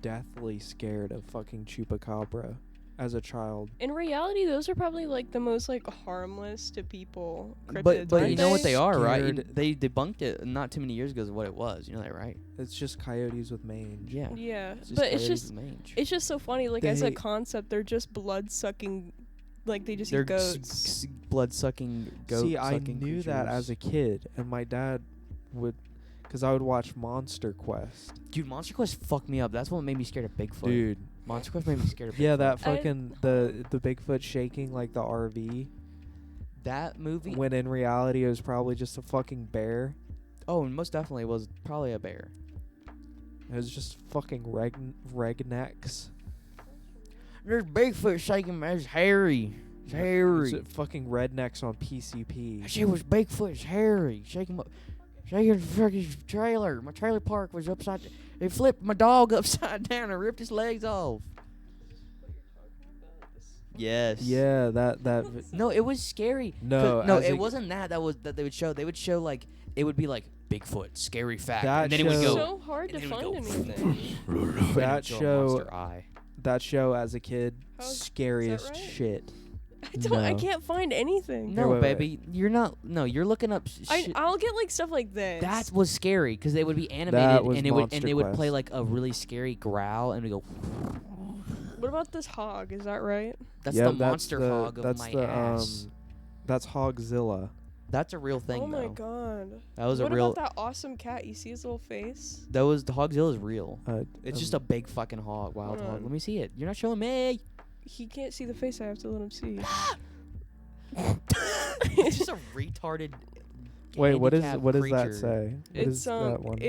deathly scared of fucking Chupacabra as a child. In reality, those are probably like the most like harmless to people cryptids. But aren't you know what they are, right? Scared. They debunked it not too many years ago as what it was. You know that, right? It's just coyotes with mange. Yeah. Yeah, It's just but it's coyotes just with mange. it's just so funny. Like as a They- concept, they're just blood sucking. Like they just They're eat goats. blood sucking goat. See, I knew that as a kid, and my dad would, because I would watch Monster Quest. Dude, Monster Quest fucked me up. That's what made me scared of Bigfoot. Dude. Monster Quest made me scared of Bigfoot. Yeah, that fucking the Bigfoot shaking like the RV. That movie. When in reality it was probably just a fucking bear. Oh, and most definitely was probably a bear. It was just fucking rednecks. There's Bigfoot shaking. It's hairy. It's hairy. It's fucking rednecks on PCP. That shit was Bigfoot. It's hairy. Shaking the fucking trailer. My trailer park was upside. They flipped my dog upside down and ripped his legs off. Yes. Yeah, that No, it was scary. No, no, as it a- wasn't that they would show. They would show like it would be like Bigfoot, scary fact, That and then it would It's go. so hard to and then it find would go anything. that show a show monster eye. that show as a kid, How's- scariest is that right? shit. I No. can't find anything. Here, No, wait, baby, you're not. No, you're looking up. I'll get like stuff like this. That was scary because they would be animated That was and they Monster would play Quest. like a really scary growl and we go. What about this hog? Is that right? That's Yeah, the monster hog of that's my the, ass. That's Hogzilla. That's a real thing Oh my though. god. That was What a real. about that awesome cat? You see his little face? That was the Hogzilla is real. It's just a um, big fucking hog, wild Hold hog. on. Let me see it. You're not showing me. He can't see the face. I have to let him see. It's just a retarded. Wait, what does handicapped that creature. say? What It's is that one?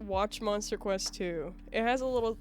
watch Monster Quest 2. It has a little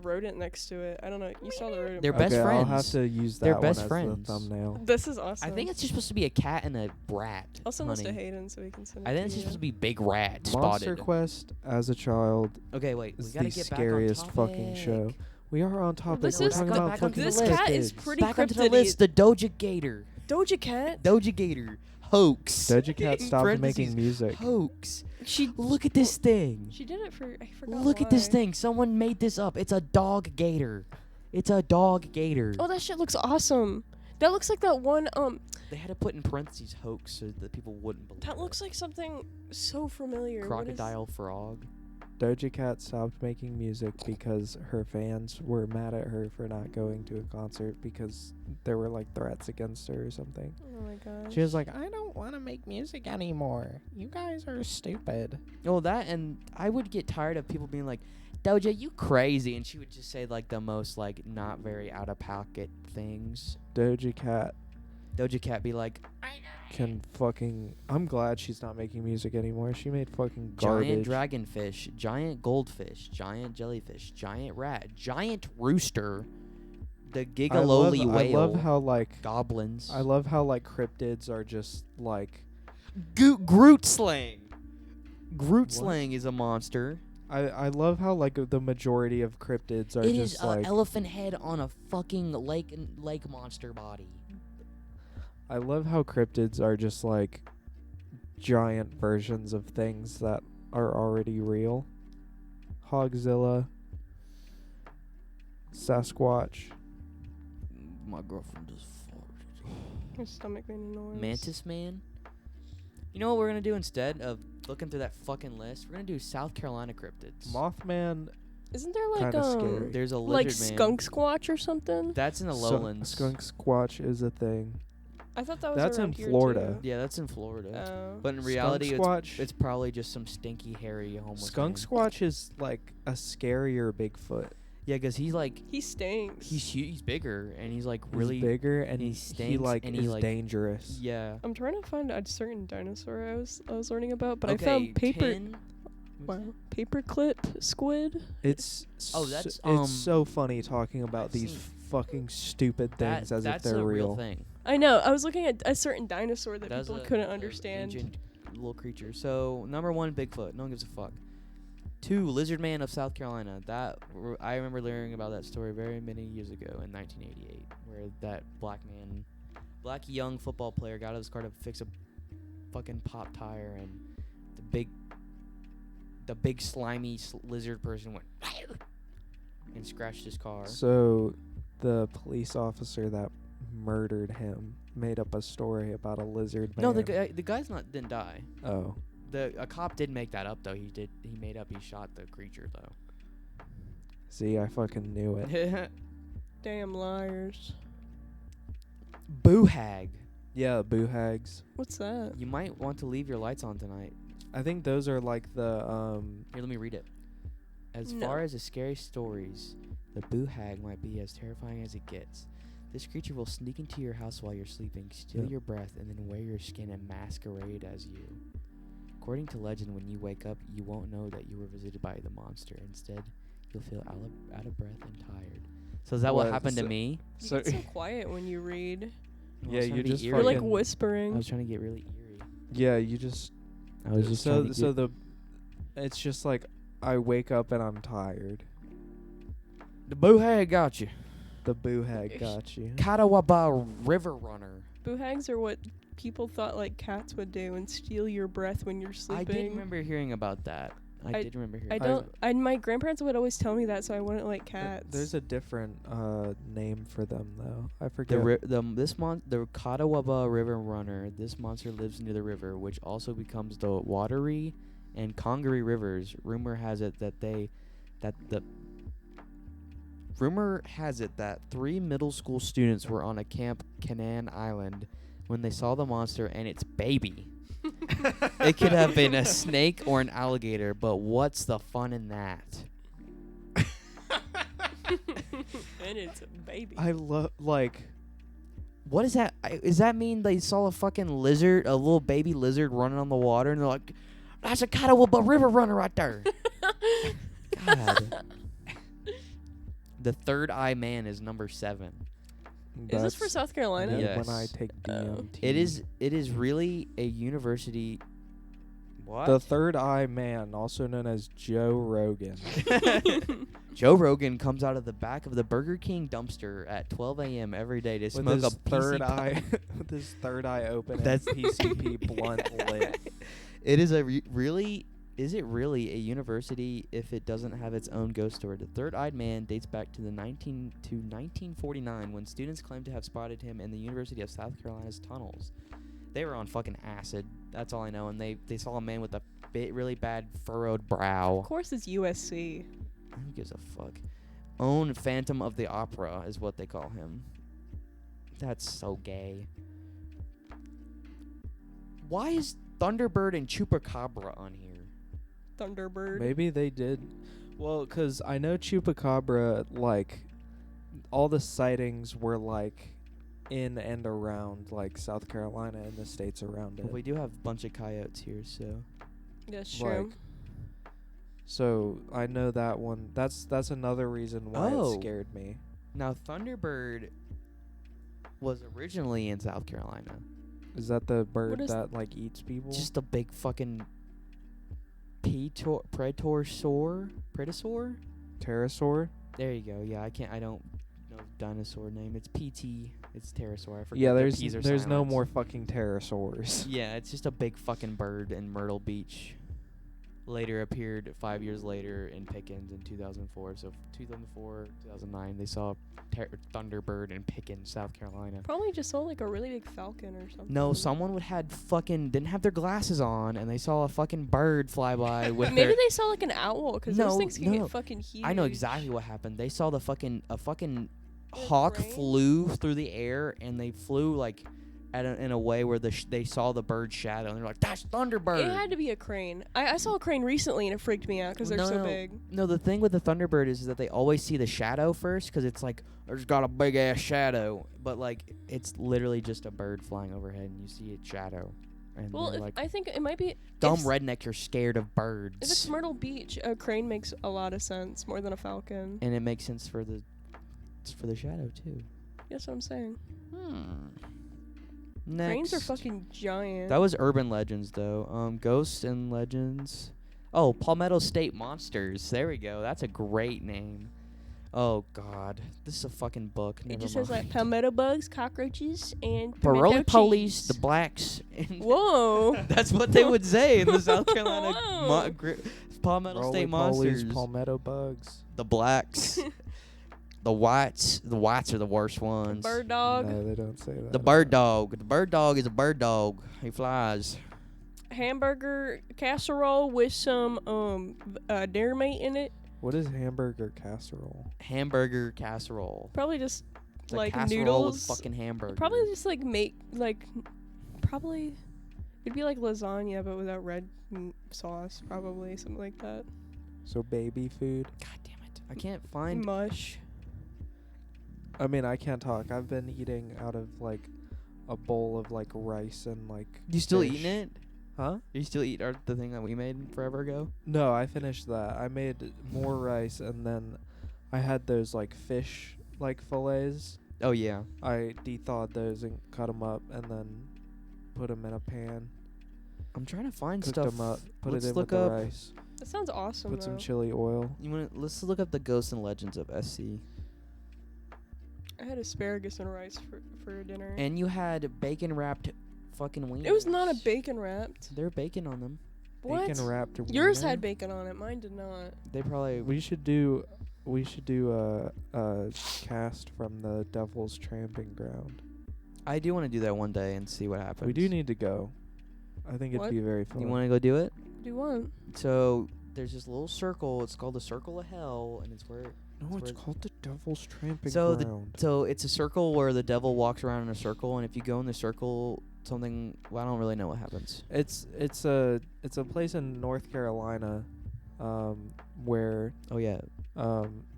rodent next to it. I don't know. You saw the rodent. They're probably. best okay, I'll have friends. to use that They're one best as friends. the thumbnail. This is awesome. I think it's just supposed to be a cat and a rat. I'll send this to honey. Hayden so he can send it I think to it's just you. supposed to be big rat Monster spotted. Quest as a child Okay, wait. We is gotta the get scariest back on fucking topic. show. We are on topic. This We're is talking back about onto fucking the This list. cat is kids. pretty Back onto the cryptidy. list. The Doja Gator. Doja Cat. Doja Gator. Hoax. Doja Cat In stopped parentheses, making music. Hoax. She Look at this thing. She did it for I forgot. Look at this why. thing. Someone made this up. It's a dog gator. It's a dog gator. Oh, that shit looks awesome. That looks like that one They had to put in parentheses hoax so that people wouldn't believe that it. looks like something so familiar. What is- Crocodile frog. Doja Cat stopped making music because her fans were mad at her for not going to a concert because there were like threats against her or something. Oh my gosh. She was like, I don't want to make music anymore. You guys are stupid. Oh, that, and I would get tired of people being like, Doja, you crazy. And she would just say like the most like not very out of pocket things. Doja Cat Doja Cat be like, can fucking. I'm glad she's not making music anymore. She made fucking garbage. giant dragonfish, giant goldfish, giant jellyfish, giant rat, giant rooster, the gigaloli whale, I love how like. goblins. I love how like cryptids are just like. Groot slang. Groot What? slang is a monster. I love how like the majority of cryptids are It is just an like. elephant head on a fucking lake monster body. I love how cryptids are just like giant versions of things that are already real. Hogzilla, Sasquatch. My girlfriend just farted. Her stomach made a noise. Mantis Man. You know what we're gonna do instead of looking through that fucking list? We're gonna do South Carolina cryptids. Mothman. Isn't there like Kinda scary. There's a like lizard man. skunk squatch or something? That's in the lowlands. Skunk Squatch is a thing. I thought that was That's around in here Florida. too. Yeah, that's in Florida. Oh. But in reality, Skunk Squatch. it's probably just some stinky, hairy homeless Skunk man. Squatch is like a scarier Bigfoot. Yeah, because he's like He stinks. he's bigger and he's like He's really bigger and he he stinks like and he, is like- dangerous. yeah. I'm trying to find a certain dinosaur I was learning about, but okay, I found paper 10 wow, paperclip squid. It's Oh, s- that's, it's so funny talking about I've these seen- fucking stupid things as if that's they're a real. real thing. I know. I was looking at a certain dinosaur that That's people a- couldn't a understand. ancient little creature. So number 1, Bigfoot. No one gives a fuck. 2, Lizard Man of South Carolina. I remember learning about that story very many years ago in 1988, where that black young football player got out of his car to fix a fucking pop tire, and the big slimy lizard person went and scratched his car. So the police officer that murdered him made up a story about a lizard man. No, the guy's didn't die. Oh. A cop did make that up though. He made up he shot the creature though. See, I fucking knew it. Damn liars. Boo hag. Yeah, boo hags. What's that? You might want to leave your lights on tonight. I think those are like the Here, let me read it. As No. far as the scary stories, the boo hag might be as terrifying as it gets. This creature will sneak into your house while you're sleeping, steal Yeah. your breath, and then wear your skin and masquerade as you. According to legend, when you wake up, you won't know that you were visited by the monster. Instead, you'll feel out of breath and tired. So is that what What? happened to So- me? You So- get so quiet when you read. I was Yeah, trying you to be just eerie. You're like fucking- I whispering. was trying to get really eerie. yeah, you just I was just so trying to so get the it's just like I wake up and I'm tired. The boo hag got you. The boo hag got you. Catawba River Runner. Boo hags are what people thought like cats would do and steal your breath when you're sleeping. I did remember hearing about that. I did remember hearing. I don't. My grandparents would always tell me that, so I wouldn't like cats. There's a different name for them though. I The forget. the Catawba River Runner. This monster lives near the river, which also becomes the Wateree and Congaree rivers. Rumor has it that 3 middle school students were on a Camp Canaan Island when they saw the monster and its baby. It could have been a snake or an alligator, but what's the fun in that? And it's a baby. I love like. What is that? Does that mean they saw a fucking lizard, a little baby lizard running on the water, and they're like, "That's a Catawba River Runner right there." God. The Third Eye Man is number 7. Is this for South Carolina? Yes. When I take DMT. It is really a university. What? The Third Eye Man, also known as Joe Rogan. Joe Rogan comes out of the back of the Burger King dumpster at 12 a.m. every day to with smoke his a third PC eye, with his third eye open and That's- PCP blunt lit. It is a really. Is it really a university if it doesn't have its own ghost story? The Third-Eyed Man dates back to 1949 when students claimed to have spotted him in the University of South Carolina's tunnels. They were on fucking acid. That's all I know. And they saw a man with a really bad furrowed brow. Of course, it's USC. Who gives a fuck? Own Phantom of the Opera is what they call him. That's so gay. Why is Thunderbird and Chupacabra on here? Thunderbird. Maybe they did. Well, because I know Chupacabra, like, all the sightings were, like, in and around, like, South Carolina and the states around it. Well, we do have a bunch of coyotes here, so. That's true. Like, so I know that one. That's another reason why Oh. it scared me. Now, Thunderbird was originally in South Carolina. Is that the bird is that, like, eats people? Just a big fucking predator? Pterosaur? There you go. Yeah, I don't know dinosaur name. It's PT. It's pterosaur. I forget. Yeah, the there's P's are no silent. more fucking pterosaurs. Yeah, it's just a big fucking bird in Myrtle Beach. Later appeared 5 years later in Pickens in 2004. So 2004, 2009, they saw Thunderbird in Pickens, South Carolina. Probably just saw like a really big falcon or something. No, someone didn't have their glasses on, and they saw a fucking bird fly by with Maybe their. they saw like an owl because No, those things can no. get fucking huge. I know exactly what happened. They saw a fucking A hawk crane? flew through the air, and they flew like in a way where they saw the bird's shadow, and they're like, "That's Thunderbird." It had to be a crane. I saw a crane recently and it freaked me out because they're so big. No, the thing with the Thunderbird is that they always see the shadow first, because it's like, there's got a big ass shadow, but like it's literally just a bird flying overhead, and you see its shadow. And Well, they're like, I think it might be dumb if, rednecks are scared of birds. If it's Myrtle Beach, a crane makes a lot of sense more than a falcon. And it makes sense for the shadow too. That's what I'm saying. Next. Cranes are fucking giant. That was Urban Legends though. Ghosts and Legends. Oh, Palmetto State Monsters. There we go. That's a great name. Oh God, this is a fucking book. It Never just says like mind. palmetto bugs, cockroaches, and Paroli pimento police, cheese. the blacks. And Whoa. that's what they would say in the South Carolina Whoa. Palmetto State Roly-polies, Monsters. palmetto bugs. The blacks. The whites. The whites are the worst ones. Bird dog. No, they don't say that. The bird dog. The bird dog is a bird dog. He flies. Hamburger casserole with some dairy meat in it. What is hamburger casserole? Hamburger casserole. Probably just It's a like casserole noodles. with fucking hamburger. Probably just like probably it'd be like lasagna but without red sauce. Probably something like that. So baby food. God damn it! I can't find. Mush. I mean, I can't talk. I've been eating out of like a bowl of like rice and like. You still fish. eating it? Huh? You still eat the thing that we made forever ago? No, I finished that. I made more rice and then I had those like fish like fillets. Oh yeah. I de-thawed those and cut them up and then put them in a pan. I'm trying to find Cooked stuff. them up. Put Let's it in look with the up. rice. That sounds awesome. Put though. some chili oil. Let's look up the Ghosts and Legends of SC. I had asparagus and rice for dinner. And you had bacon wrapped fucking wieners. It was not a bacon wrapped. There's bacon on them. What? Bacon wrapped. Yours wiener. had bacon on it. Mine did not. They probably. We should do a cast from the Devil's Tramping Ground. I do want to do that one day and see what happens. We do need to go. I think it'd What? be very fun. You want to go do it? Do one. So there's this little circle. It's called the Circle of Hell, and it's where. No, it's called the Devil's Tramping So Ground. So it's a circle where the devil walks around in a circle, and if you go in the circle, something. Well, I don't really know what happens. It's a place in North Carolina, where Oh yeah.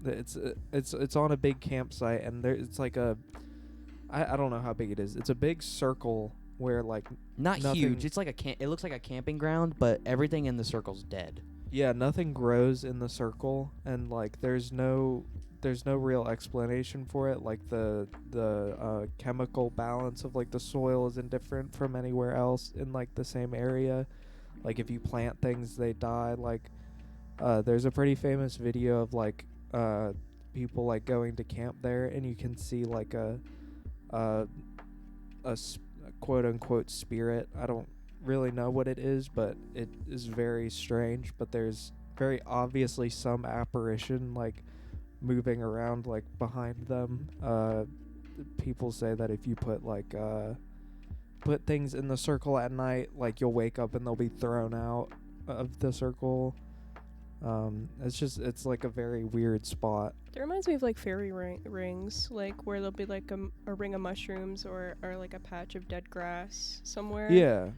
it's on a big campsite, and it's like I don't know how big it is. It's a big circle where like Not nothing- huge. It's like it looks like a camping ground, but everything in the circle's dead. yeah, nothing grows in the circle, and like there's no real explanation for it. Like the chemical balance of like the soil isn't different from anywhere else in like the same area. Like if you plant things, they die. Like there's a pretty famous video of like people like going to camp there, and you can see like a quote unquote spirit. I don't really know what it is, but it is very strange. But there's very obviously some apparition like moving around like behind them. People say that if you put things in the circle at night, like you'll wake up and they'll be thrown out of the circle. It's like a very weird spot. That reminds me of like fairy rings, like where there'll be like a ring of mushrooms or like a patch of dead grass somewhere. Yeah.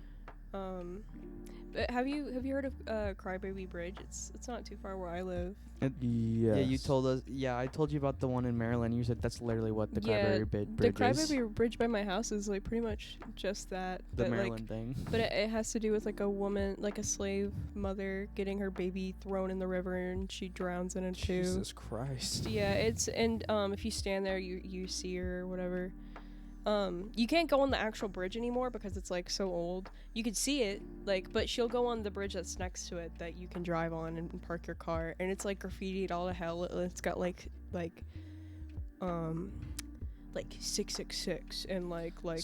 But have you heard of Crybaby Bridge? It's not too far where I live. Yes. Yeah, you told us. Yeah, I told you about the one in Maryland. You said that's literally what the Yeah, Crybaby Bridge The is. Crybaby Bridge by my house is like pretty much just that. The but Maryland thing. But it has to do with like a woman, like a slave mother, getting her baby thrown in the river and she drowns in it too. Jesus Christ. Yeah, if you stand there, you see her or whatever. You can't go on the actual bridge anymore because it's like so old. You could see it, like, but she'll go on the bridge that's next to it that you can drive on and park your car, and it's like graffitied all to hell. It's got like 666 and like shit like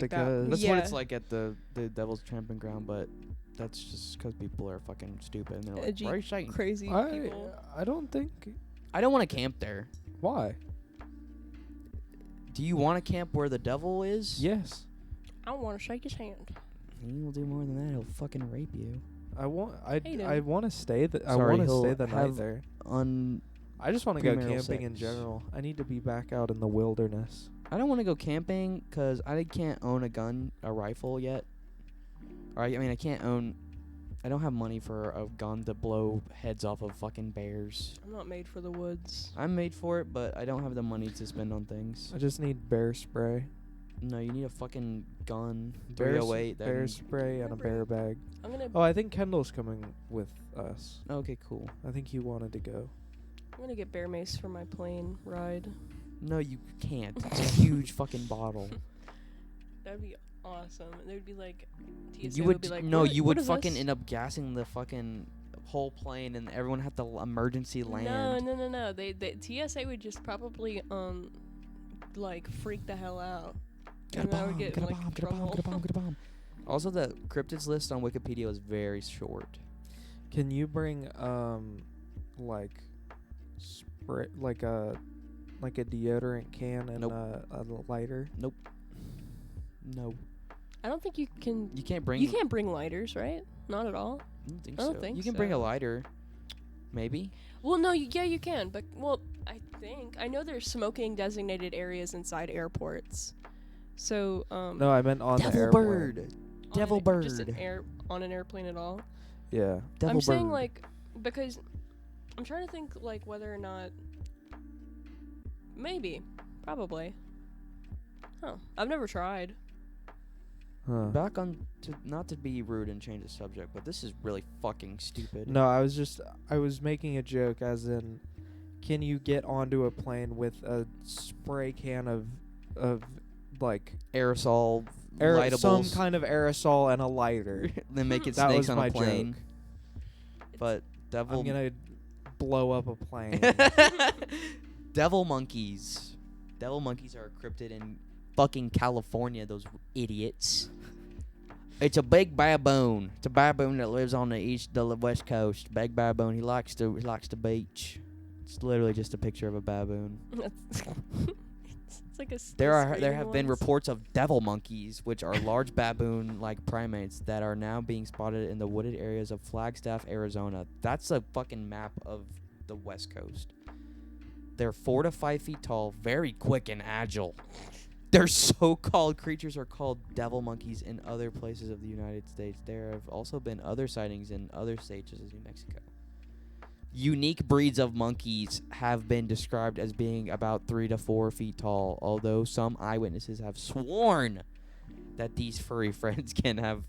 that. Swastikas. That's yeah. what it's like at the Devil's Tramping Ground, but that's just because people are fucking stupid and they're like, Edgy, "Why are you saying?" crazy people. I don't think. I don't want to camp there. Why? Do you want to camp where the devil is? Yes. I don't want to shake his hand. He will do more than that. He'll fucking rape you. I want to stay the Sorry, night he'll there. I just want to go premarital camping in sex. general. I need to be back out in the wilderness. I don't want to go camping because I can't own a rifle yet. I don't have money for a gun to blow heads off of fucking bears. I'm not made for the woods. I'm made for it, but I don't have the money to spend on things. I just need bear spray. No, you need a fucking gun. Bear 308. bear spray and a bear bag. I'm gonna Oh, I think Kendall's coming with us. Okay, cool. I think he wanted to go. get bear mace for my plane ride. No, you can't. It's a huge fucking bottle. That'd be awesome. There'd be like TSA You would would be like, no, "What- you what would is fucking this?" end up gassing the fucking whole plane, and everyone had to emergency land. No. They TSA would just probably like freak the hell out. Get a And I bomb, would get get a in, like, bomb, get a bomb, trouble. get a bomb, get a bomb. Also, the cryptids list on Wikipedia is very short. Can you bring like spray like a deodorant can and Nope. a lighter? No. I don't think you can. You can't bring. You can't bring lighters, right? Not at all. I don't think I don't so. think You can bring a so. lighter. Maybe. Well, no, yeah, you can, but I know there's smoking designated areas inside airports. So No, I meant on the Devil airplane. bird. on Devil an- bird. Just on an airplane at all. Yeah. Devil I'm bird. saying like because I'm trying to think like whether or not maybe probably. Huh. I've never tried. Huh. Back on to not to be rude and change the subject, but this is really fucking stupid. No, I was making a joke as in, can you get onto a plane with a spray can of like Aerosol, lightables, some kind of aerosol and a lighter? then making That snakes was on my a plane. joke. But Devil. I'm gonna blow up a plane. Devil monkeys. Devil monkeys are a cryptid in fucking California. Those idiots. It's a big baboon. It's a baboon that lives on the west coast. Big baboon. He likes the beach. It's literally just a picture of a baboon. It's like a. There have been reports of devil monkeys, which are large baboon-like primates that are now being spotted in the wooded areas of Flagstaff, Arizona. That's a fucking map of the west coast. They're 4 to 5 feet tall, very quick and agile. Their so-called creatures are called devil monkeys in other places of the United States. There have also been other sightings in other states of New Mexico. Unique breeds of monkeys have been described as being about 3 to 4 feet tall, although some eyewitnesses have sworn that these furry friends can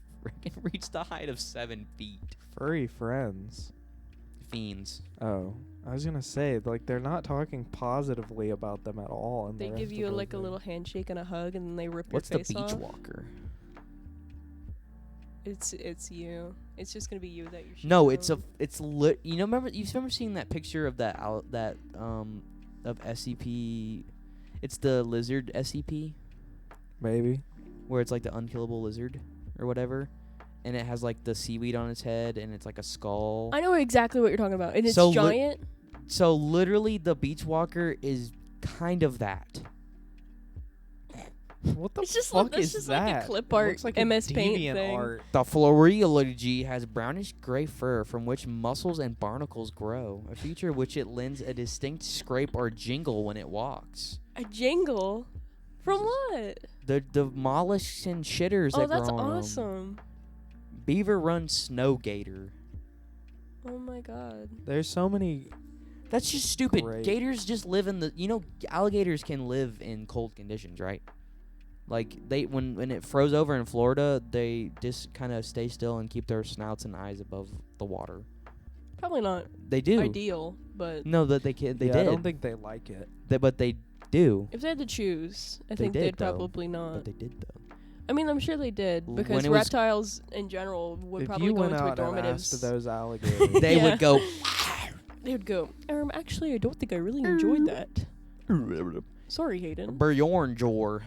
reach the height of 7 feet. Furry friends. Fiends. Oh, I was gonna say, like, they're not talking positively about them at all. In They the give rest you of like a the- little handshake and a hug, and then they rip What's your the face beach off. walker? It's you. It's just gonna be you that you're. No, it's lit. You know, remember seeing that picture of of SCP? It's the lizard SCP, Maybe. where it's like the unkillable lizard or whatever, and it has like the seaweed on its head, and it's like a skull. I know exactly what you're talking about, and it's So giant. So literally, the beach walker is kind of that. What the It's just fuck like, that's is just that? like a clip It art looks like a MS Paint deviant thing. art. The florilegy has brownish gray fur from which mussels and barnacles grow, a feature which it lends a distinct scrape or jingle when it walks. A jingle? From what? The mollusks and shitters Oh, that that's grow on 'em. awesome. Beaver Run Snow Gator. Oh my god. There's so many. That's just stupid. Great. Gators just live in the... You know, alligators can live in cold conditions, right? Like, when it froze over in Florida, they just kind of stay still and keep their snouts and eyes above the water. Probably not They do. ideal, but No, that they can. They Yeah, did. I don't think they like it. But they do. if they had to choose, I They think did, they'd though. probably not. But they did though. I mean, I'm sure they did When because it was- reptiles in general would If probably you go went into out and asked dormitives. those alligators, They Yeah. would go. They would go. Actually, I don't think I really enjoyed that. Sorry, Hayden. Bjornjor,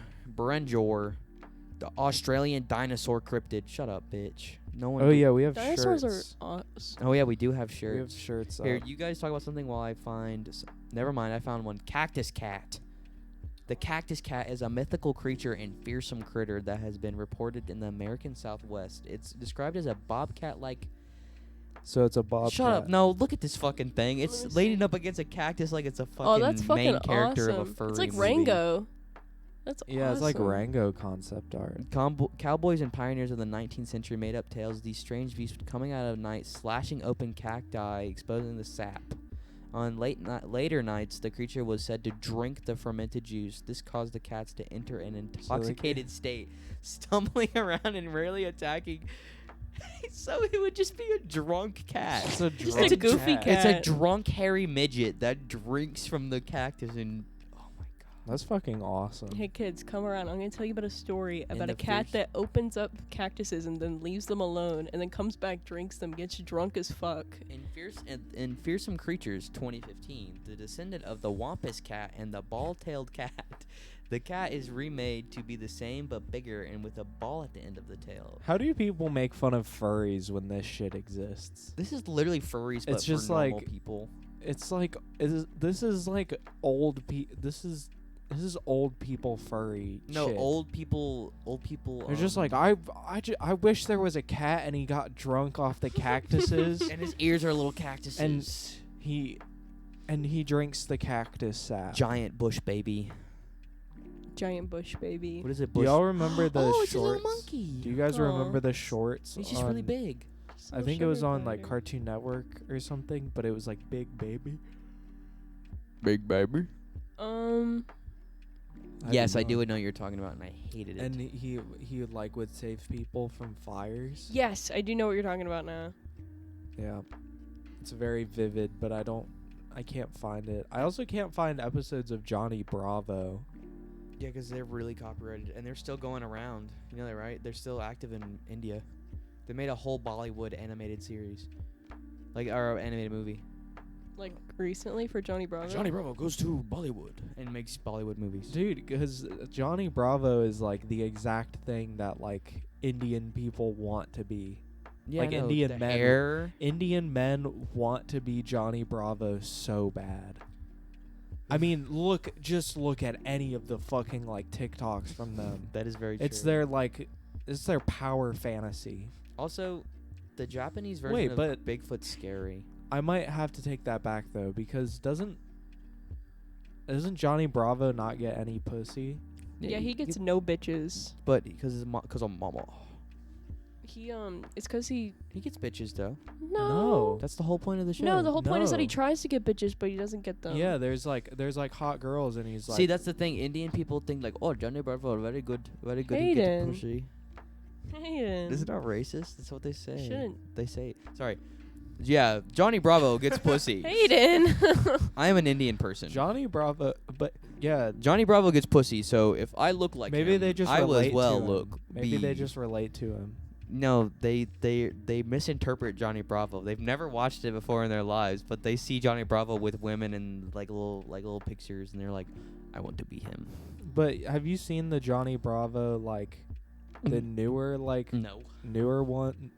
the Australian dinosaur cryptid. Shut up, bitch. No one. oh yeah, we have Dinosaurs shirts. are awesome. Oh yeah, we do have We have shirts. shirts. Here, up. you guys talk about something while I find. Never mind, I found one. Cactus cat. The cactus cat is a mythical creature and fearsome critter that has been reported in the American Southwest. It's described as a bobcat-like. So it's a bobcat. Shut up! No, look at this fucking thing. Let It's me leaning see. up against a cactus like it's a fucking, Oh, that's fucking main character awesome. of a furry It's like movie. Rango. That's Yeah, awesome. it's like Rango concept art. Cowboys and pioneers of the 19th century made up tales of these strange beasts coming out of night, slashing open cacti, exposing the sap. On later nights, the creature was said to drink the fermented juice. This caused the cats to enter an intoxicated state, stumbling around and rarely attacking. So it would just be a drunk cat. It's a Just drunk a goofy cat. It's a cat. drunk hairy midget that drinks from the cactus and... Oh my god. That's fucking awesome. Hey kids, come around. I'm gonna tell you about a story about the a cat fierce- that opens up cactuses and then leaves them alone, and then comes back, drinks them, gets drunk as fuck. In Fearsome Creatures 2015, the descendant of the Wampus cat and the ball-tailed cat, the cat is remade to be the same but bigger and with a ball at the end of the tail. How do people make fun of furries when this shit exists? This is literally furries, but It's just for normal like- people. It's like this is like this is old people furry. No, shit. old people. They're just like I wish there was a cat and he got drunk off the cactuses and his ears are little cactuses. and he drinks the cactus sap. Giant bush baby. Giant bush baby. What is it? Do Bush. y'all remember the oh, it's a shorts? little monkey. Do you guys Aw. remember the shorts? He's just really on- big. I think it was on like Cartoon Network or something, but it was like Big Baby. Big baby. Yes, I don't do know. know what you're talking about, and I hated it. And he like would save people from fires. Yes, I do know what you're talking about now. Yeah. It's very vivid, but I can't find it. I also can't find episodes of Johnny Bravo. Yeah, because they're really copyrighted, and they're still going around. You know that, right? They're still active in India. They made a whole Bollywood animated series. Like our animated movie. Like recently for Johnny Bravo. Johnny Bravo goes to Bollywood and makes Bollywood movies. Dude, because Johnny Bravo is like the exact thing that like Indian people want to be. Yeah, like I know, Indian the men. hair. Indian men want to be Johnny Bravo so bad. I mean, just look at any of the fucking like TikToks from them. That is very true. It's their power fantasy. Also, the Japanese version of but Bigfoot's scary. I might have to take that back though, because doesn't Johnny Bravo not get any pussy? Yeah, he gets no bitches. But because of mama. It's because he He gets bitches though. No. That's the whole point of the show. No, the whole point is that he No. tries to get bitches, but he doesn't get them. Yeah, there's like hot girls, and he's like, See, that's the thing. Indian people think like, oh, Johnny Bravo, very good. He gets Hayden. pussy. Hayden. Is it not racist? That's what they say. Shouldn't. They say. Sorry. Yeah, Johnny Bravo gets pussy. Hayden. I am an Indian person. Johnny Bravo, but yeah, Johnny Bravo gets pussy, so if I look like maybe him, they just I will relate as well to him. look. Maybe they just relate to him. No, they misinterpret Johnny Bravo. They've never watched it before in their lives, but they see Johnny Bravo with women and like little pictures, and they're like, I want to be him. But have you seen the Johnny Bravo like the newer newer one?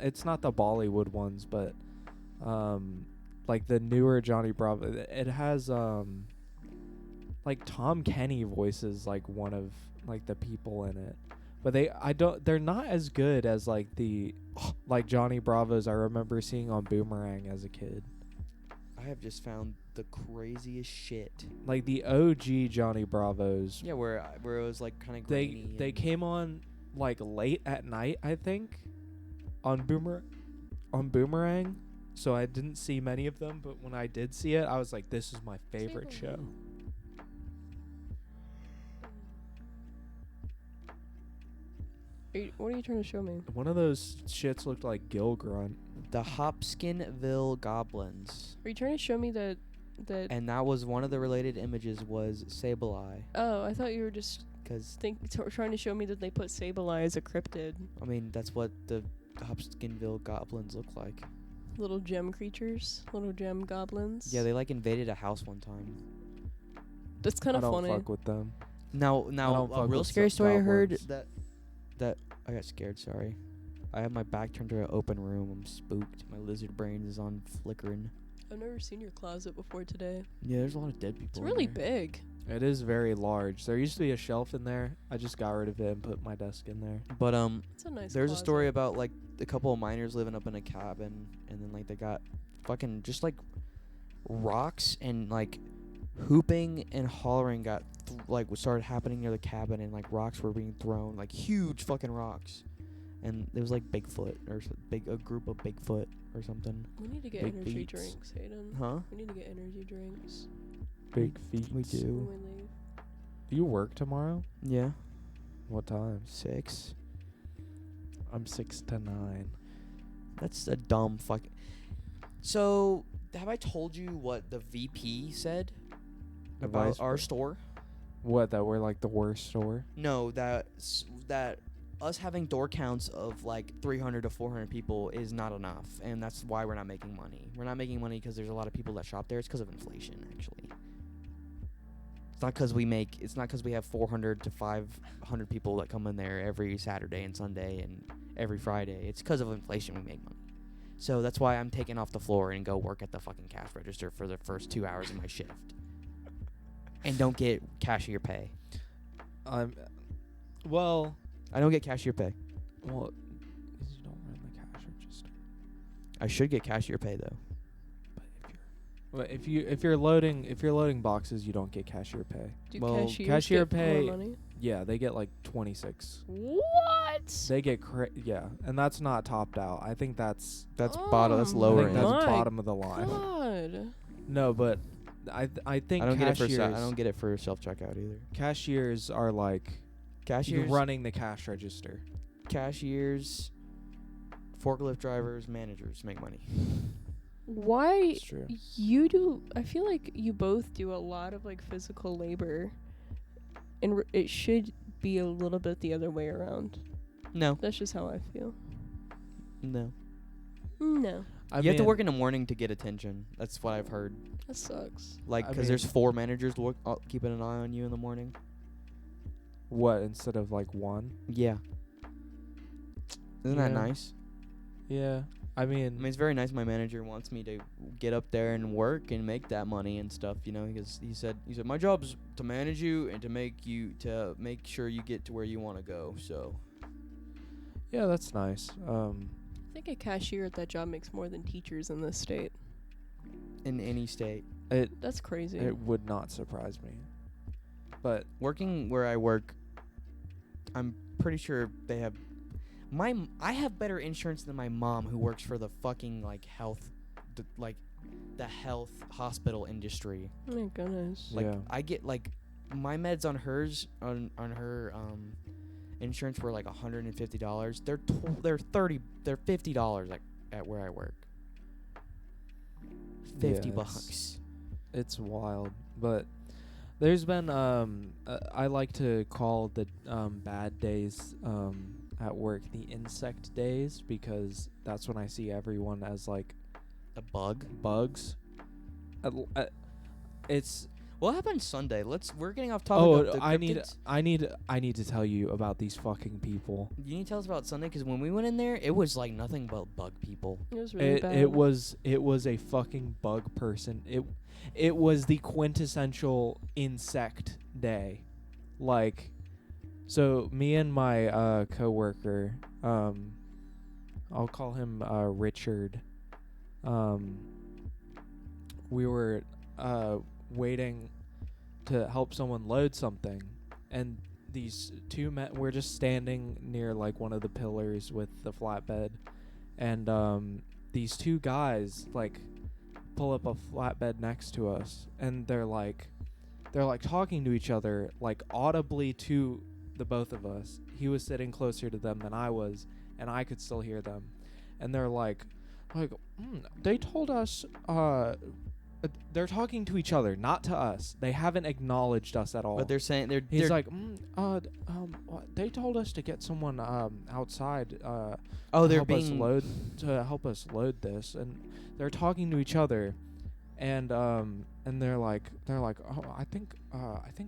It's not the Bollywood ones, but like the newer Johnny Bravo. It has like Tom Kenny voices like one of like the people in it. But they're not as good as like the like Johnny Bravos I remember seeing on Boomerang as a kid. I have just found the craziest shit. Like the OG Johnny Bravos. Yeah, where it was like kind of grainy. They came on like late at night, I think, on Boomerang. So I didn't see many of them, but when I did see it, I was like, this is my favorite show. What are you trying to show me? One of those shits looked like Gil Grunt. The Hopkinsville Goblins. Are you trying to show me that? And that was one of the related images was Sableye. Oh, I thought you were just Because trying to show me that they put Sableye as a cryptid. I mean, that's what the Hopkinsville Goblins look like. Little gem creatures, little gem goblins. Yeah, they like invaded a house one time. That's kind I of don't funny. fuck with them. Now don't a fuck real with scary story I heard goblins. that I got scared. Sorry, I have my back turned to an open room. I'm spooked. My lizard brain is on flickering. I've never seen your closet before today. Yeah, there's a lot of dead people. It's in really there. big. It is very large. There used to be a shelf in there. I just got rid of it and put my desk in there. But It's a nice. there's a closet. story about like a couple of miners living up in a cabin, and then like they got fucking just like rocks and like hooping and hollering got started happening near the cabin, and like rocks were being thrown, like huge fucking rocks, and it was like Bigfoot or a group of Bigfoot or something. We need to get big energy beats. drinks, Hayden. Huh? We need to get energy drinks Big feet. We when do. we leave. Do you work tomorrow? Yeah. What time? 6. I'm 6 to 9. That's a dumb fucking. So, have I told you what the VP said The about vice our pres- store? What, that we're like the worst store? No, that us having door counts of like 300 to 400 people is not enough, and that's why we're not making money. We're not making money because there's a lot of people that shop there. It's because of inflation, actually. It's not because we have 400 to 500 people that come in there every Saturday and Sunday and every Friday. It's because of inflation we make money. So that's why I'm taking off the floor and go work at the fucking cash register for the first 2 hours of my shift. And don't get cashier pay. Well, I don't get cashier pay. well, 'cause you don't run the cash register. I should get cashier pay though. But if you're loading boxes, you don't get cashier pay. Do Well, cashiers cashier get pay- more money? Yeah, they get like 26. What? They get yeah, and that's not topped out. I think that's Bottom. That's Oh I lower think end. that's my bottom of the line. God. No, but I think I don't cashiers get it for self checkout either. cashiers are like Cashiers, running the cash register. cashiers, forklift drivers, managers make money. Why It's true. you do? I feel like you both do a lot of like physical labor, and it should be a little bit the other way around. No, That's just how I feel. no. No. You have to work in the morning to get attention. That's what I've heard. That sucks. Like, I because there's mean- 4 managers keeping an eye on you in the morning. What, instead of like one? Yeah. Isn't that Yeah. nice? Yeah. I I mean, mean, it's very nice. My manager wants me to get up there and work and make that money and stuff, you know, because he said my job's to manage you and to make sure you get to where you want to go. So yeah, that's nice. I think a cashier at that job makes more than teachers in this state. in any state, That's crazy. It would not surprise me. But working where I work, I'm pretty sure they have I have better insurance than my mom, who works for the fucking like the health hospital industry. Oh my goodness. Like yeah. I get like my meds on hers on her insurance were like $150. They're $50 like at where I work. $50. It's wild. But there's been I like to call the bad days at work the insect days, because that's when I see everyone as like A bug. bugs. It's What happened Sunday? We're getting off topic. Of the I need to tell you about these fucking people. You need to tell us about Sunday, because when we went in there, it was like nothing but bug people. It was really bad. It was a fucking bug person. It was the quintessential insect day. Like, so me and my coworker, I'll call him Richard. We were waiting to help someone load something, and these two men, we're just standing near like one of the pillars with the flatbed, and these two guys like pull up a flatbed next to us, and they're like talking to each other like audibly to the both of us. He was sitting closer to them than I was, and I could still hear them, and they're like they told us they're talking to each other, not to us. They haven't acknowledged us at all. But they're saying He's like, they told us to get someone outside oh, to they're help us being help us load this, and they're talking to each other, and they're like, oh, I think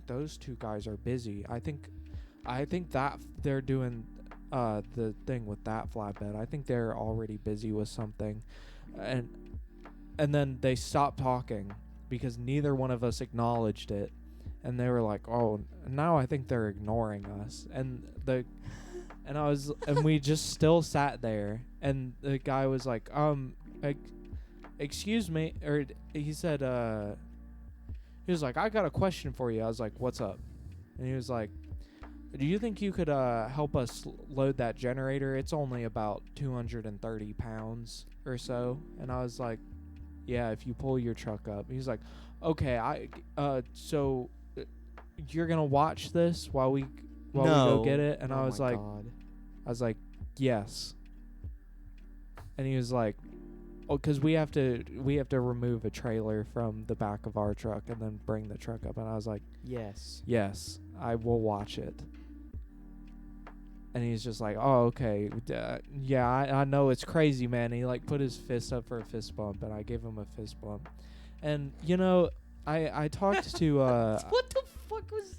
those two guys are busy. I think that they're doing the thing with that flatbed. I think they're already busy with something, and then they stopped talking because neither one of us acknowledged it, and they were like, oh, now I think they're ignoring us, and we just still sat there, and the guy was like, excuse me, or he said, he was like, I got a question for you. I was like, what's up? And he was like, do you think you could help us load that generator? It's only about 230 pounds or so. And I was like, yeah, if you pull your truck up. He's like, okay, so you're gonna watch this while we go get it? And Oh I was my like, God. yes. And he was like, oh, because we have to remove a trailer from the back of our truck and then bring the truck up. And I was like, Yes. yes, I will watch it. And he's just like, oh, okay. Yeah, I know it's crazy, man. And he like put his fist up for a fist bump, and I gave him a fist bump. And you know, I talked to What the fuck was?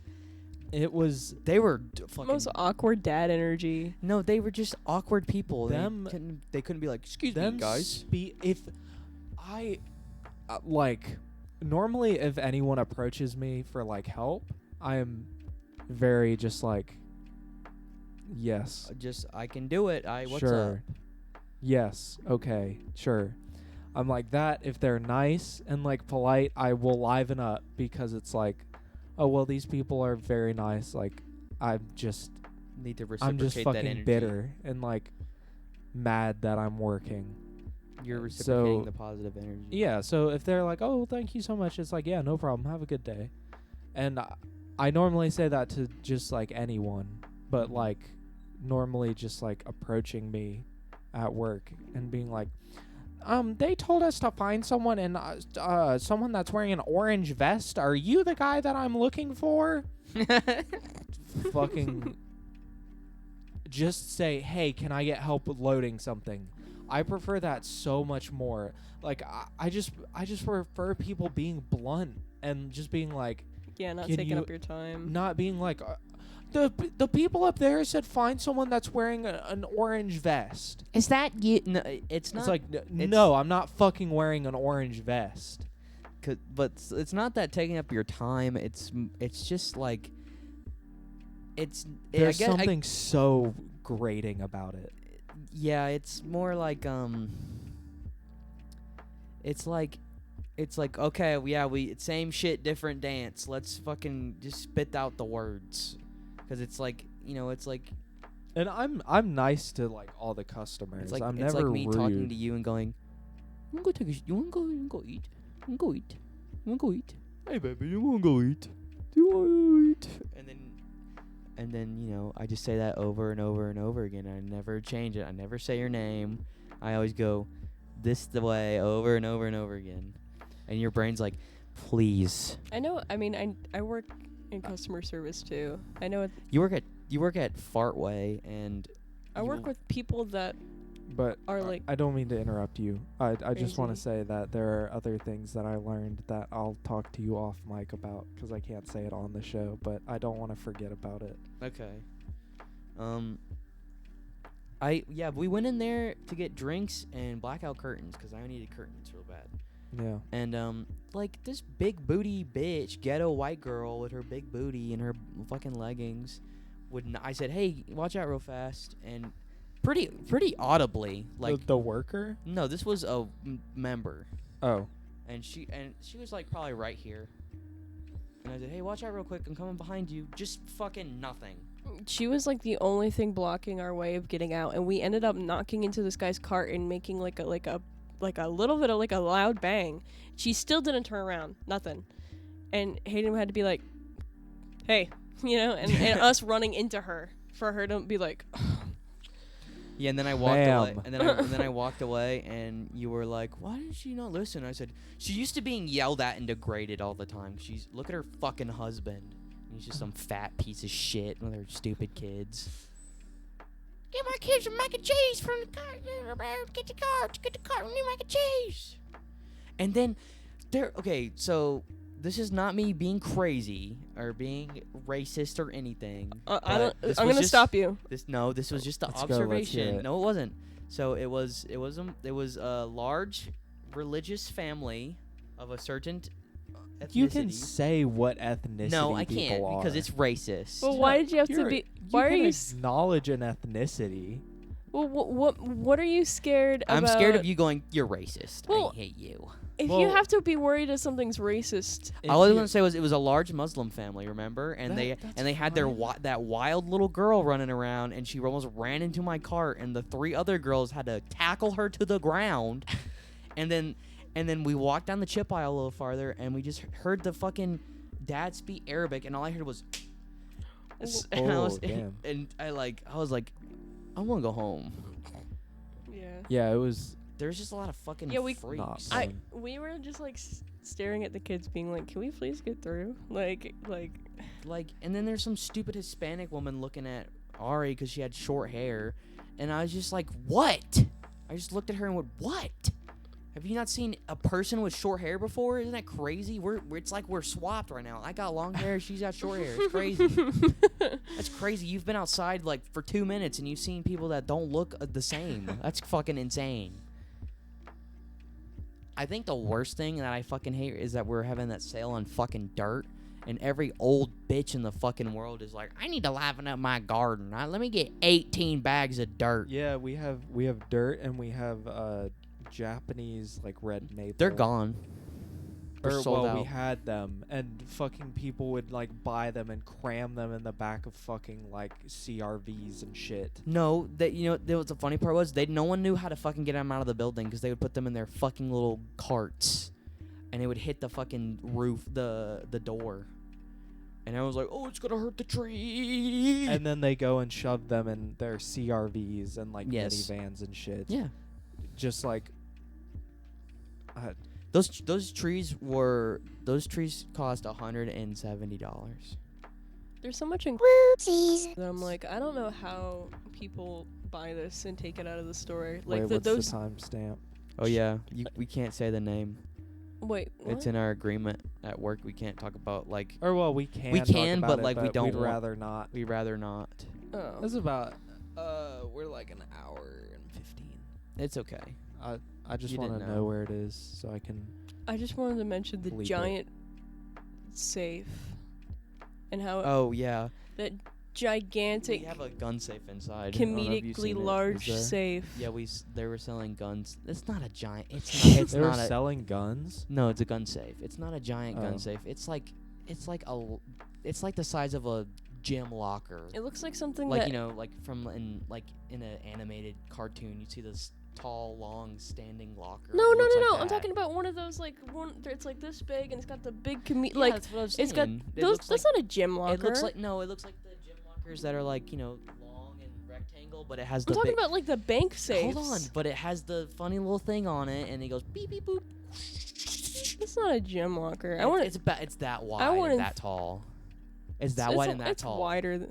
it was They were fucking. Most awkward dad energy. No, they were just awkward people. Them- They couldn't be like, excuse me, them guys. if I like normally if anyone approaches me for like help, I am very just like, yes. I can do it. What's sure. up? Yes. Okay. Sure. I'm like that. If they're nice and like polite, I will liven up, because it's like, oh well, these people are very nice. Like I'm just Need to reciprocate that fucking energy. bitter and like mad that I'm working. You're reciprocating So- the positive energy. Yeah. So if they're like, oh, thank you so much, it's like, yeah, no problem. Have a good day. And I normally say that to just like anyone, but like normally just like approaching me at work and being like, they told us to find someone, and someone that's wearing an orange vest. Are you the guy that I'm looking for? Fucking just say, hey, can I get help with loading something? I prefer that so much more. Like I just prefer people being blunt and just being like, Yeah, not Can taking you up your time. not being like, the people up there said find someone that's wearing an orange vest. Is that you? No, it's not. It's like no, I'm not fucking wearing an orange vest. But it's not that taking up your time. It's just like There's something so grating about it. Yeah, it's more like it's like okay, yeah, it's same shit, different dance. Let's fucking just spit out the words, because it's like, you know, it's like. And I'm nice to like all the customers. It's like I'm it's never like me rude. talking to you and going, "You wanna go you wanna go eat? You wanna go eat? You wanna go eat? Hey baby, you wanna go eat? Do you wanna eat?" And then you know, I just say that over and over and over again. I never change it. I never say your name. I always go this the way over and over and over again. And your brain's like, please. I know. I mean, I work in customer service too. I know. You work at Fartway, and I work with people that But are like. I don't mean to interrupt you. I just want to Crazy. say that there are other things that I learned that I'll talk to you off mic about, because I can't say it on the show, but I don't want to forget about it. Okay. We went in there to get drinks and blackout curtains, because I needed curtains real bad. Yeah. And like this big booty bitch, ghetto white girl with her big booty and her fucking leggings, I said, "Hey, watch out real fast," and pretty audibly, like The worker? no, this was a member, Oh. and she was like probably right here, and I said, "Hey, watch out real quick, I'm coming behind you." Just fucking nothing. She was like the only thing blocking our way of getting out, and we ended up knocking into this guy's cart and making like a little bit of like a loud bang. She still didn't turn around, nothing, and Hayden had to be like, "Hey," you know, and us running into her for her to be like. Yeah, and then I walked Bam. away, and then I walked away, and you were like, "Why did she not listen?" I said, "She used to being yelled at and degraded all the time. Look at her fucking husband. He's just some fat piece of shit with her stupid kids." Get my kids some mac and cheese from the car. Get the car, new mac and cheese. And then so this is not me being crazy or being racist or anything. I'm gonna stop you. This was just the Let's go, let's hear observation. it. No, it wasn't. So it was a large religious family of a certain ethnicity. You can say what ethnicity No, I people can't, are. because it's racist. Well, why did you have to be? Why are can you? acknowledge an ethnicity? Well, what are you scared about? I'm scared of you going, "You're racist. Well, I hate you." If you Well- have to be worried if something's racist, All I was gonna say was it was a large Muslim family, remember? And That's they had their that wild little girl running around, and she almost ran into my cart, and the three other girls had to tackle her to the ground, and then we walked down the chip aisle a little farther, and we just heard the fucking dad speak Arabic, and all I heard was, and I was damn. and I was like, I want to go home. yeah. Yeah, it was. There's just a lot of fucking Yeah, we- freaks. Not We were just like staring at the kids, being like, "Can we please get through?" Like. And then there's some stupid Hispanic woman looking at Ari because she had short hair, and I was just like, "What?" I just looked at her and went, "What? Have you not seen a person with short hair before? Isn't that crazy? It's like we're swapped right now. I got long hair, she's got short hair. It's crazy. That's crazy. You've been outside like for 2 minutes and you've seen people that don't look the same. That's fucking insane." I think the worst thing that I fucking hate is that we're having that sale on fucking dirt, and every old bitch in the fucking world is like, "I need to liven up my garden. Let me get 18 bags of dirt." Yeah, we have dirt, and we have Japanese like red maple. They're gone. They're sold out. We had them, and fucking people would like buy them and cram them in the back of fucking like CRVs and shit. No, the funny part was no one knew how to fucking get them out of the building because they would put them in their fucking little carts, and it would hit the fucking roof, the door, and I was like, "Oh, it's gonna hurt the tree." And then they go and shove them in their CRVs and like Yes. minivans and shit. Yeah, Just like. those trees cost $170. There's so much in that I'm like, I don't know how people buy this and take it out of the store. Wait, Like what's those. the timestamp? Oh yeah, we can't say the name. Wait, what? It's in our agreement at work. We can't talk about like. Or well, we can. We talk can, about but, it, like, we don't We'd want- rather not. We'd rather not. Oh. This is about. We're like an hour and 15. It's okay. I just You want to didn't know know. where it is so I can. I just wanted to mention the Bleep it. giant safe and how Oh yeah. that gigantic, We have a gun safe inside. I don't know if you've comedically seen it. large Is there? safe. Yeah, they were selling guns. It's not a giant. It's not. It's They were not a. selling guns. No, it's a gun safe. It's not a giant Oh. gun safe. It's like the size of a gym locker. It looks like something Like that you know, like in an animated cartoon, you see this tall, long, standing locker. No, It no, looks no, like no. I'm that. talking about one of those like it's like this big and it's got the big Yeah, like that's what I was it's got saying. It those. looks That's like, not a gym locker. It looks like it looks like the gym lockers that are like long and rectangle, but it has I'm the talking big. about like the bank safes. Hold on, but it has the funny little thing on it, and it goes beep beep boop. That's not a gym locker. I It's- want It's that wide wanna and that tall. It's that wide and that it's tall. wider.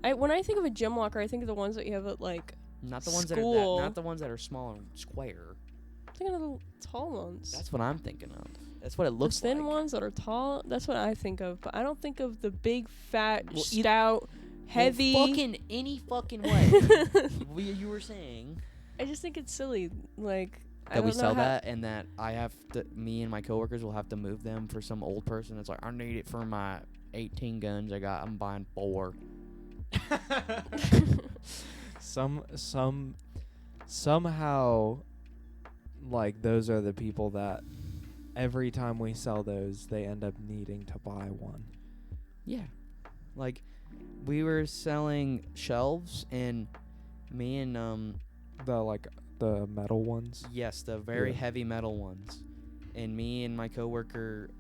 When I think of a gym locker, I think of the ones that you have at like. Not the ones School. not the ones that are small and square. I'm thinking of the tall ones. That's what I'm thinking of. That's what it The looks thin like. ones that are tall. That's what I think of. But I don't think of the big, fat, Well, stout, heavy. Well, any fucking way. You were saying I just think it's silly. Like I that we don't know sell how- that and that me and my coworkers will have to move them for some old person that's like, I need it for my 18 guns I got. I'm buying 4. Somehow, like those are the people that every time we sell those, they end up needing to buy one. Yeah. Like we were selling shelves and me and The metal ones. yes, the very Yeah. heavy metal ones. And me and my coworker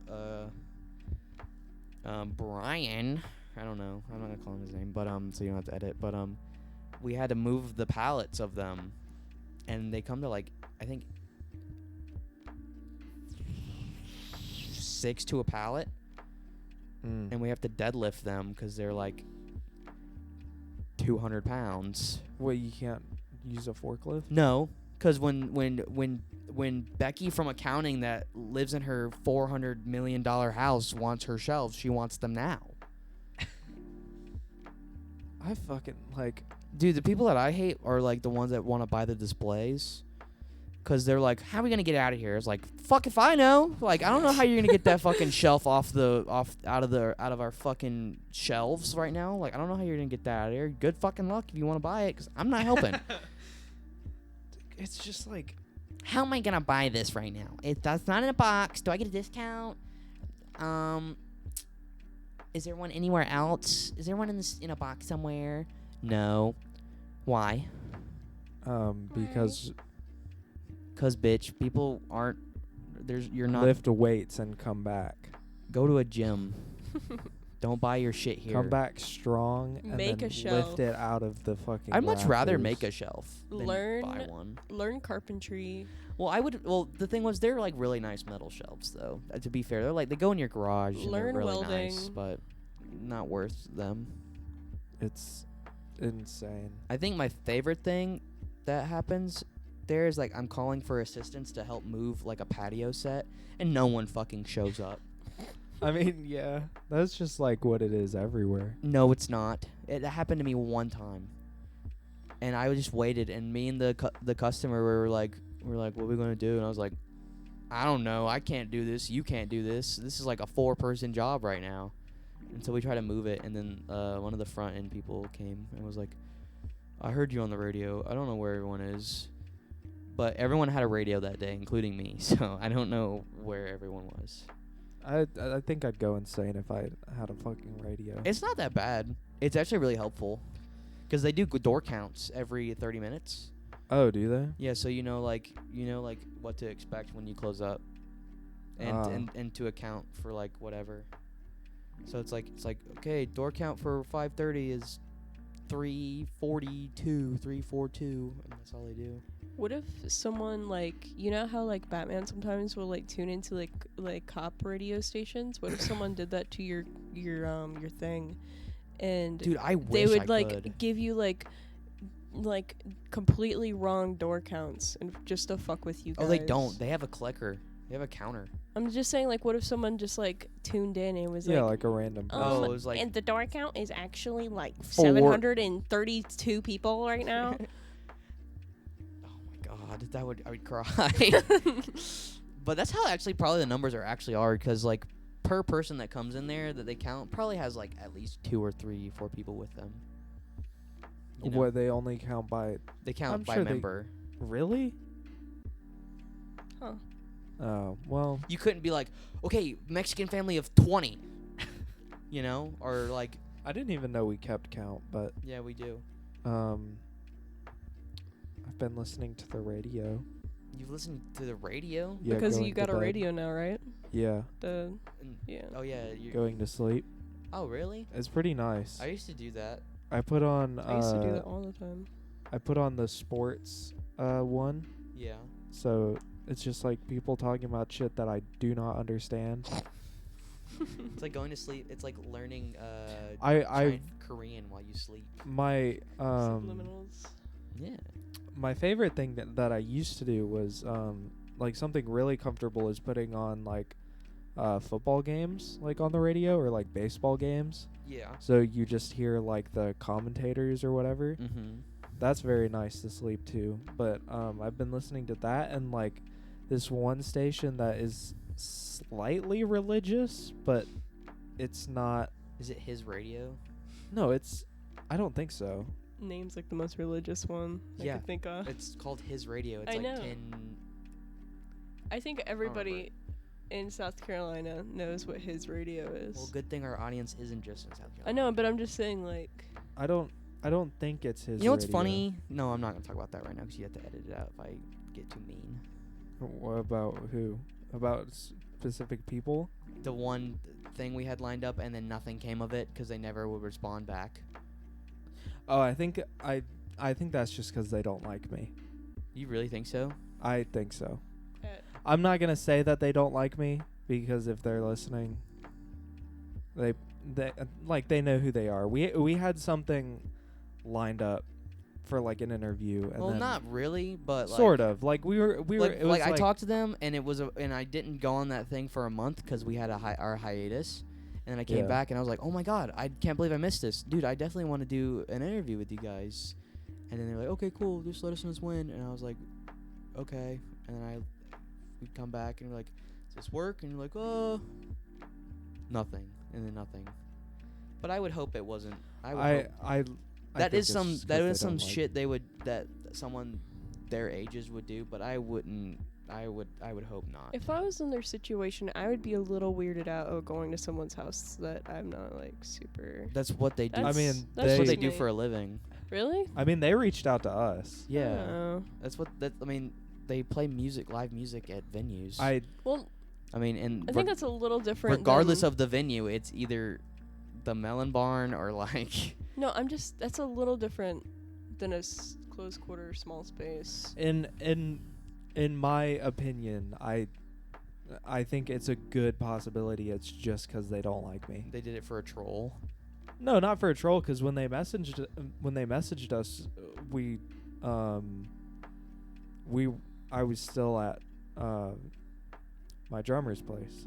Brian, I don't know. I'm not going to call him his name, but so you don't have to edit, but we had to move the pallets of them. And they come to like I think 6 to a pallet. And we have to deadlift them because they're like 200 pounds. Well, you can't use a forklift. No, because when Becky from accounting that lives in her $400 million house wants her shelves, she wants them now. I fucking like. Dude, the people that I hate are like the ones that want to buy the displays. Cause they're like, how are we gonna get out of here? It's like, fuck if I know. Like, I don't know how you're gonna get that fucking shelf out of our fucking shelves right now. Like, I don't know how you're gonna get that out of here. Good fucking luck if you want to buy it, cause I'm not helping. It's just like. How am I gonna buy this right now? That's not in a box. Do I get a discount? Is there one anywhere else? Is there one in a box somewhere? No. Why? Because Cause bitch, people aren't. You're not. lift weights and come back. Go to a gym. Don't buy your shit here. Come back strong and Make then a shelf. lift it out of the fucking. I'd much rather rafters. make a shelf than Learn- buy one. Learn carpentry. Well, I would. Well, the thing was, they're like really nice metal shelves, though. To be fair, they're like they go in your garage. And Learn they're really welding. nice, but not worth them. It's insane. I think my favorite thing that happens there is like I'm calling for assistance to help move like a patio set, and no one fucking shows up. I mean, yeah, that's just like what it is everywhere. No, it's not. It happened to me one time, and I just waited. And me and the customer were like, what are we gonna do? And I was like, I don't know. I can't do this. You can't do this. This is like a 4-person job right now. And so we tried to move it, and then one of the front end people came and was like, I heard you on the radio. I don't know where everyone is. But everyone had a radio that day, including me. So I don't know where everyone was. I think I'd go insane if I had a fucking radio. It's not that bad. It's actually really helpful. Because they do door counts every 30 minutes. Oh, do they? Yeah, so you know like what to expect when you close up. And to account for like whatever. So it's like okay, door count for 5:30 is 342, 342, and that's all they do. What if someone like how like Batman sometimes will like tune into like cop radio stations? What if someone did that to your thing, and Dude, I wish they would I like could. give you like like completely wrong door counts and just to fuck with you guys. Oh, they don't. They have a clicker. They have a counter. I'm just saying, like, what if someone just like tuned in and was Yeah, like, like a random person. Oh, it was like and the door count is actually like 4. 732 people right now. Oh my god, I would cry. But that's how actually probably the numbers are because like per person that comes in there that they count probably has like at least 2 or 3, 4 people with them. You know? What, they only count by... They count I'm by sure member. Really? Huh. Oh, well... You couldn't be like, okay, Mexican family of 20. You know? Or like... I didn't even know we kept count, but... Yeah, we do. I've been listening to the radio. You've listened to the radio? Yeah, Because going you to got a bed. radio now, right? Yeah, Yeah. Oh, yeah. going to sleep. Oh, really? It's pretty nice. I used to do that. I put on... I used to do that all the time. I put on the sports one, Yeah. so it's just like people talking about shit that I do not understand. It's like going to sleep. It's like learning I Korean while you sleep. my Subliminals. Yeah. my favorite thing that I used to do was like something really comfortable is putting on like football games like on the radio or like baseball games. Yeah. So you just hear like the commentators or whatever. Mm-hmm. That's very nice to sleep to. But I've been listening to that and like this one station that is slightly religious, but it's not. Is it his radio? No, it's. I don't think so. Name's like the most religious one I Yeah. could think of. It's called his radio. It's I like know. 10. I think everybody in South Carolina knows what his radio is. Well, good thing our audience isn't just in South Carolina. I know, but I'm just saying, like, I don't think it's his. You know what's radio. funny? No, I'm not gonna talk about that right now because you have to edit it out if I get too mean. What about who? About specific people? The one thing we had lined up and then nothing came of it because they never would respond back. Oh, I think that's just because they don't like me. You really think so? I think so. uh, I'm not gonna say that they don't like me because if they're listening, they like they know who they are. We had something lined up for like an interview, and Well, then not really, but like, sort of like we were. Like, It was I talked to them and and I didn't go on that thing for a month because we had our hiatus, and then I came Yeah. back and I was like, oh my god, I can't believe I missed this, dude. I definitely want to do an interview with you guys, and then they're like, okay, cool, just let us know when, and I was like, okay, and then we'd come back and we're like, does this work? And you're like, oh, nothing, and then nothing. But I would hope it wasn't. I think is it's some just 'cause that they is some don't like shit they would that someone their ages would do, but I wouldn't. I would hope not. if I was in their situation, I would be a little weirded out of going to someone's house that I'm not, like, super... That's what they do. I mean, That's That's what they just do me. for a living. Really? I mean, they reached out to us. Yeah, Oh. that's what that. I mean, they play live music at venues. Well, I mean, and I think that's a little different regardless than, of the venue, it's either the Melon Barn or like. No, that's a little different than a close quarter small space. In my opinion, I think it's a good possibility. It's just because they don't like me. They did it for a troll. No, not for a troll. Because when they messaged us, I was still at my drummer's place.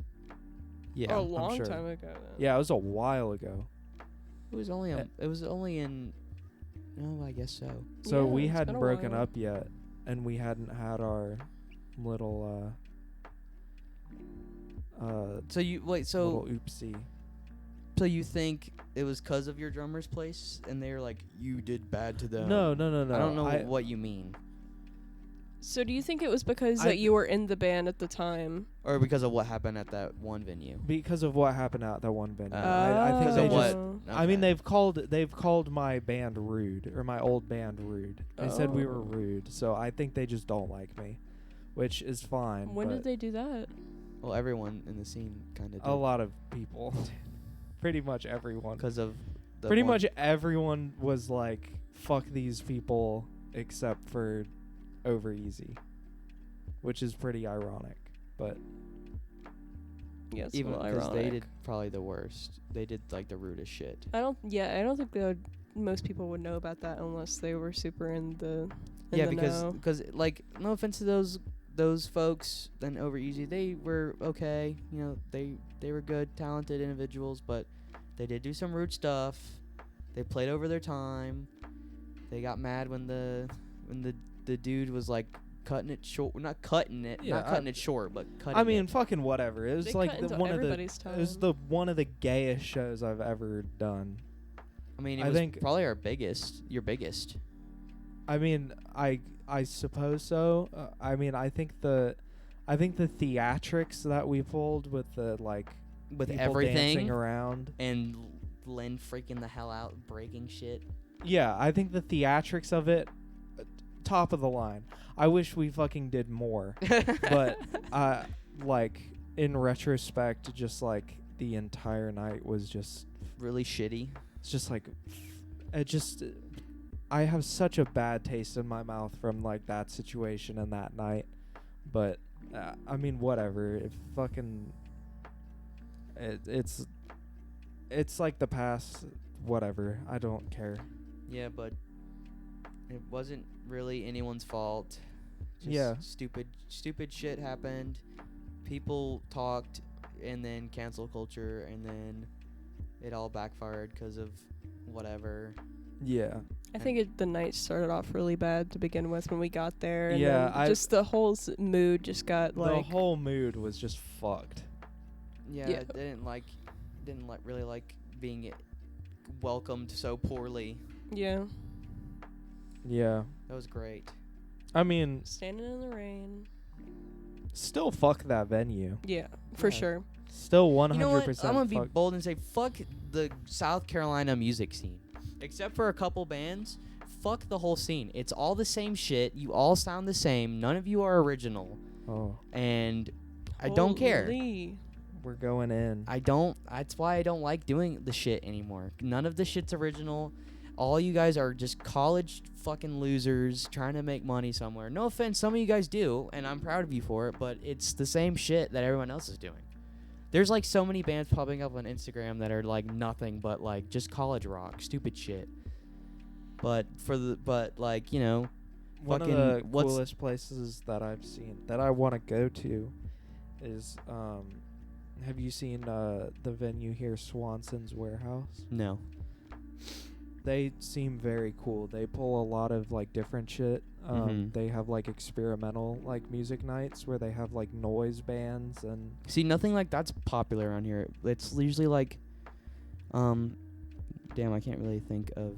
Yeah, a long sure. time ago. Then. Yeah, it was a while ago. it was only in. Oh, I guess so. So Yeah, we it's hadn't been a broken while. up yet, and we hadn't had our little So you wait. little So oopsie. so you think it was 'cause of your drummer's place, and they're like, you did bad to them? No. I don't know what you mean, So do you think it was because I- that you were in the band at the time? or because of what happened at that one venue. Because of what happened at that one venue. I I think Because they of just. Oh. I mean, Okay. they've called my band rude, or my old band rude. They said we were Oh. rude, so I think they just don't like me, which is fine. When but did they do that? Well, everyone in the scene kind of did. A lot of people, pretty much everyone. Because of the Pretty one- much everyone was like, "Fuck these people," except for Over Easy, which is pretty ironic. But Yeah, it's even a little because they ironic. did probably the worst. They did like the rudest shit. I don't think they would most people would know about that unless they were super in the Yeah, the know. because like, no offense to those folks and Over Easy, they were okay. You know, they were good, talented individuals, but they did do some rude stuff. They played over their time. They got mad when the dude was like cutting it short. Not cutting it, Yeah, not cutting it short, but cutting I mean, it. fucking whatever. It was They like cut the into one of the. everybody's It was time. the one of the gayest shows I've ever done. I mean, it I was think- probably your biggest. I mean, I suppose so. I mean, I think the theatrics that we pulled with the like With people everything dancing around. and Lynn freaking the hell out, breaking shit. Yeah, I think the theatrics of it, top of the line. I wish we fucking did more, but like in retrospect, just like the entire night was just Really shitty. it's just like it just I have such a bad taste in my mouth from like that situation and that night. But I mean, whatever. If fucking it's like the past. Whatever. I don't care. Yeah, but it wasn't really anyone's fault. Just Yeah. stupid shit happened. People talked, and then cancel culture, and then it all backfired because of whatever. Yeah. I think the night started off really bad to begin with when we got there. And Yeah, then just the whole mood just got The like. whole mood was just fucked. Yeah, Yeah. didn't really like being welcomed so poorly. Yeah. Yeah. That was great. I mean, Standing in the rain. still fuck that venue. Yeah, for Yeah. sure. Still 100%. You know what? I'm gonna be fuck. bold and say fuck the South Carolina music scene. Except for a couple bands, fuck the whole scene. It's all the same shit. You all sound the same. None of you are original, Oh, and I don't care. Holy. we're going in. That's why I don't like doing the shit anymore. None of the shit's original. All you guys are just college fucking losers trying to make money somewhere. No offense, some of you guys do, and I'm proud of you for it, but it's the same shit that everyone else is doing. There's like so many bands popping up on Instagram that are like nothing but like just college rock, stupid shit. But like, you know, One of fucking the what's- coolest places that I've seen that I want to go to is have you seen the venue here, Swanson's Warehouse? no. They seem very cool. They pull a lot of like different shit. Mhm. They have like experimental like music nights where they have like noise bands and See, nothing like that's popular around here. It's usually like, damn, I can't really think of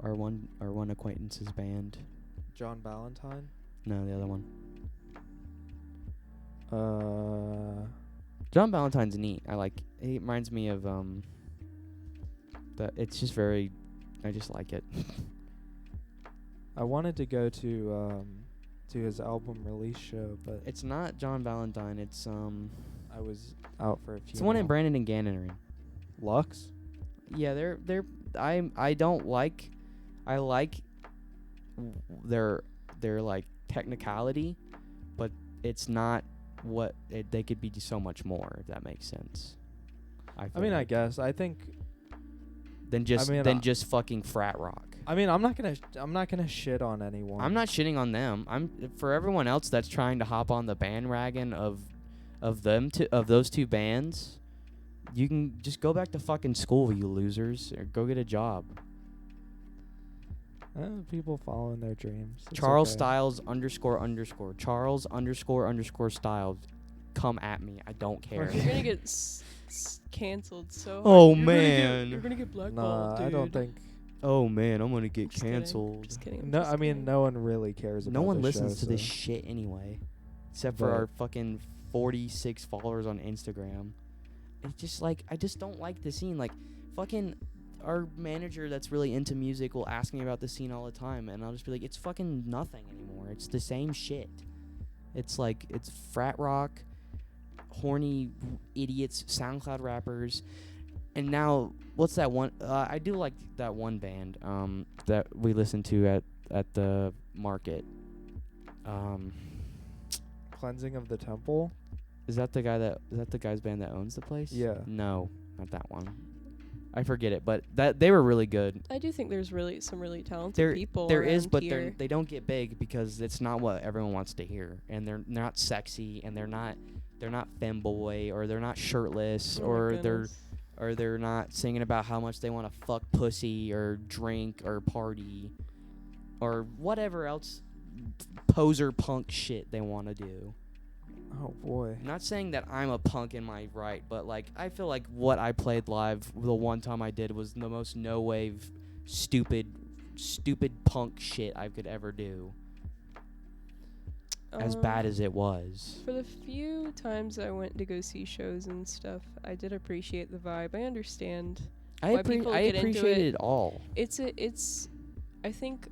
our one acquaintance's band. John Valentine. No, the other one. Uh, John Valentine's neat. He reminds me of that. It's just very, I just like it. I wanted to go to his album release show, but It's not John Valentine. It's I was out for a few. it's the one in Brandon and Gannon are in. Lux. Yeah, they're I don't like, I like their like technicality, but it's not what they could be so much more, if that makes sense. I feel mean, I like. guess I think. Than just I mean, just fucking frat rock. I mean, I'm not gonna shit on anyone. I'm not shitting on them. I'm for everyone else that's trying to hop on the bandwagon of those two bands. You can just go back to fucking school, you losers, or go get a job. People following their dreams. It's Charles okay. Styles _ Charles _ Styles. Come at me. I don't care. You're gonna get canceled so hard. Oh, You're man. You're gonna get blackballed, Nah, dude. I don't think. Oh man, I'm gonna get Just kidding. canceled. Just kidding. I'm No, just I mean, kidding. no one really cares about No one this listens show, to this so- shit anyway, except for But- our fucking 46 followers on Instagram. It's just like, I just don't like the scene. Like, fucking our manager that's really into music will ask me about the scene all the time, and I'll just be like, it's fucking nothing anymore. It's the same shit. It's like, it's frat rock, horny idiots, SoundCloud rappers, and now what's that one? I do like that one band that we listened to at the market. Cleansing of the Temple. Is that the guy's band that owns the place? Yeah. No, not that one. I forget it, but that they were really good. I do think there's really some really talented There people. there is, around but here. they don't get big because it's not what everyone wants to hear, and they're not sexy, and they're not femboy, or they're not shirtless, Oh my or goodness. they're not singing about how much they want to fuck pussy or drink or party or whatever else poser punk shit they want to do. Oh boy. I'm not saying that I'm a punk in my right, but like I feel like what I played live the one time I did was the most no wave stupid punk shit I could ever do. As bad as it was. For the few times I went to go see shows and stuff, I did appreciate the vibe. I understand why people get into appreciated it. it all. I think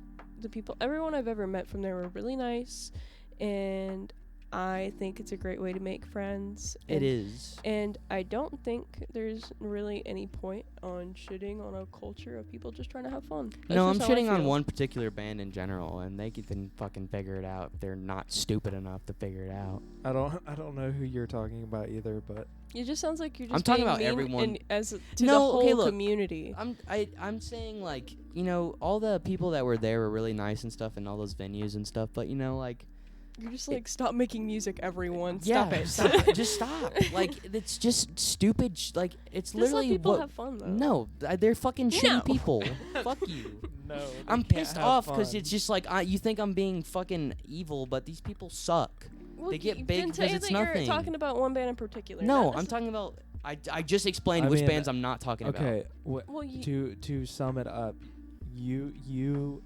everyone I've ever met from there were really nice, and I think it's a great way to make friends. It is. And I don't think there's really any point on shitting on a culture of people just trying to have fun. That's No, I'm just how I shitting on feel. one particular band in general, and they can fucking figure it out if they're not stupid enough to figure it out. I don't know who you're talking about either, but It just sounds like you're just I'm talking being about mean everyone. to the No, whole okay, look. community. I'm saying, like, you know, all the people that were there were really nice and stuff, and all those venues and stuff, but, you know, like, You're just like, stop making music, everyone. yeah, Stop it. just stop. Like, it's just stupid. Like, it's Just let literally people what. have fun, though. No, they're fucking shitty No. people. Fuck you. no. I'm pissed off because it's just like you think I'm being fucking evil, but these people suck. Well, They get you big didn't tell because you it's that nothing. You're talking about one band in particular. No, Not I'm necess- talking about. I just explained I which mean, bands I'm not talking about. Okay. Well, To sum it up, you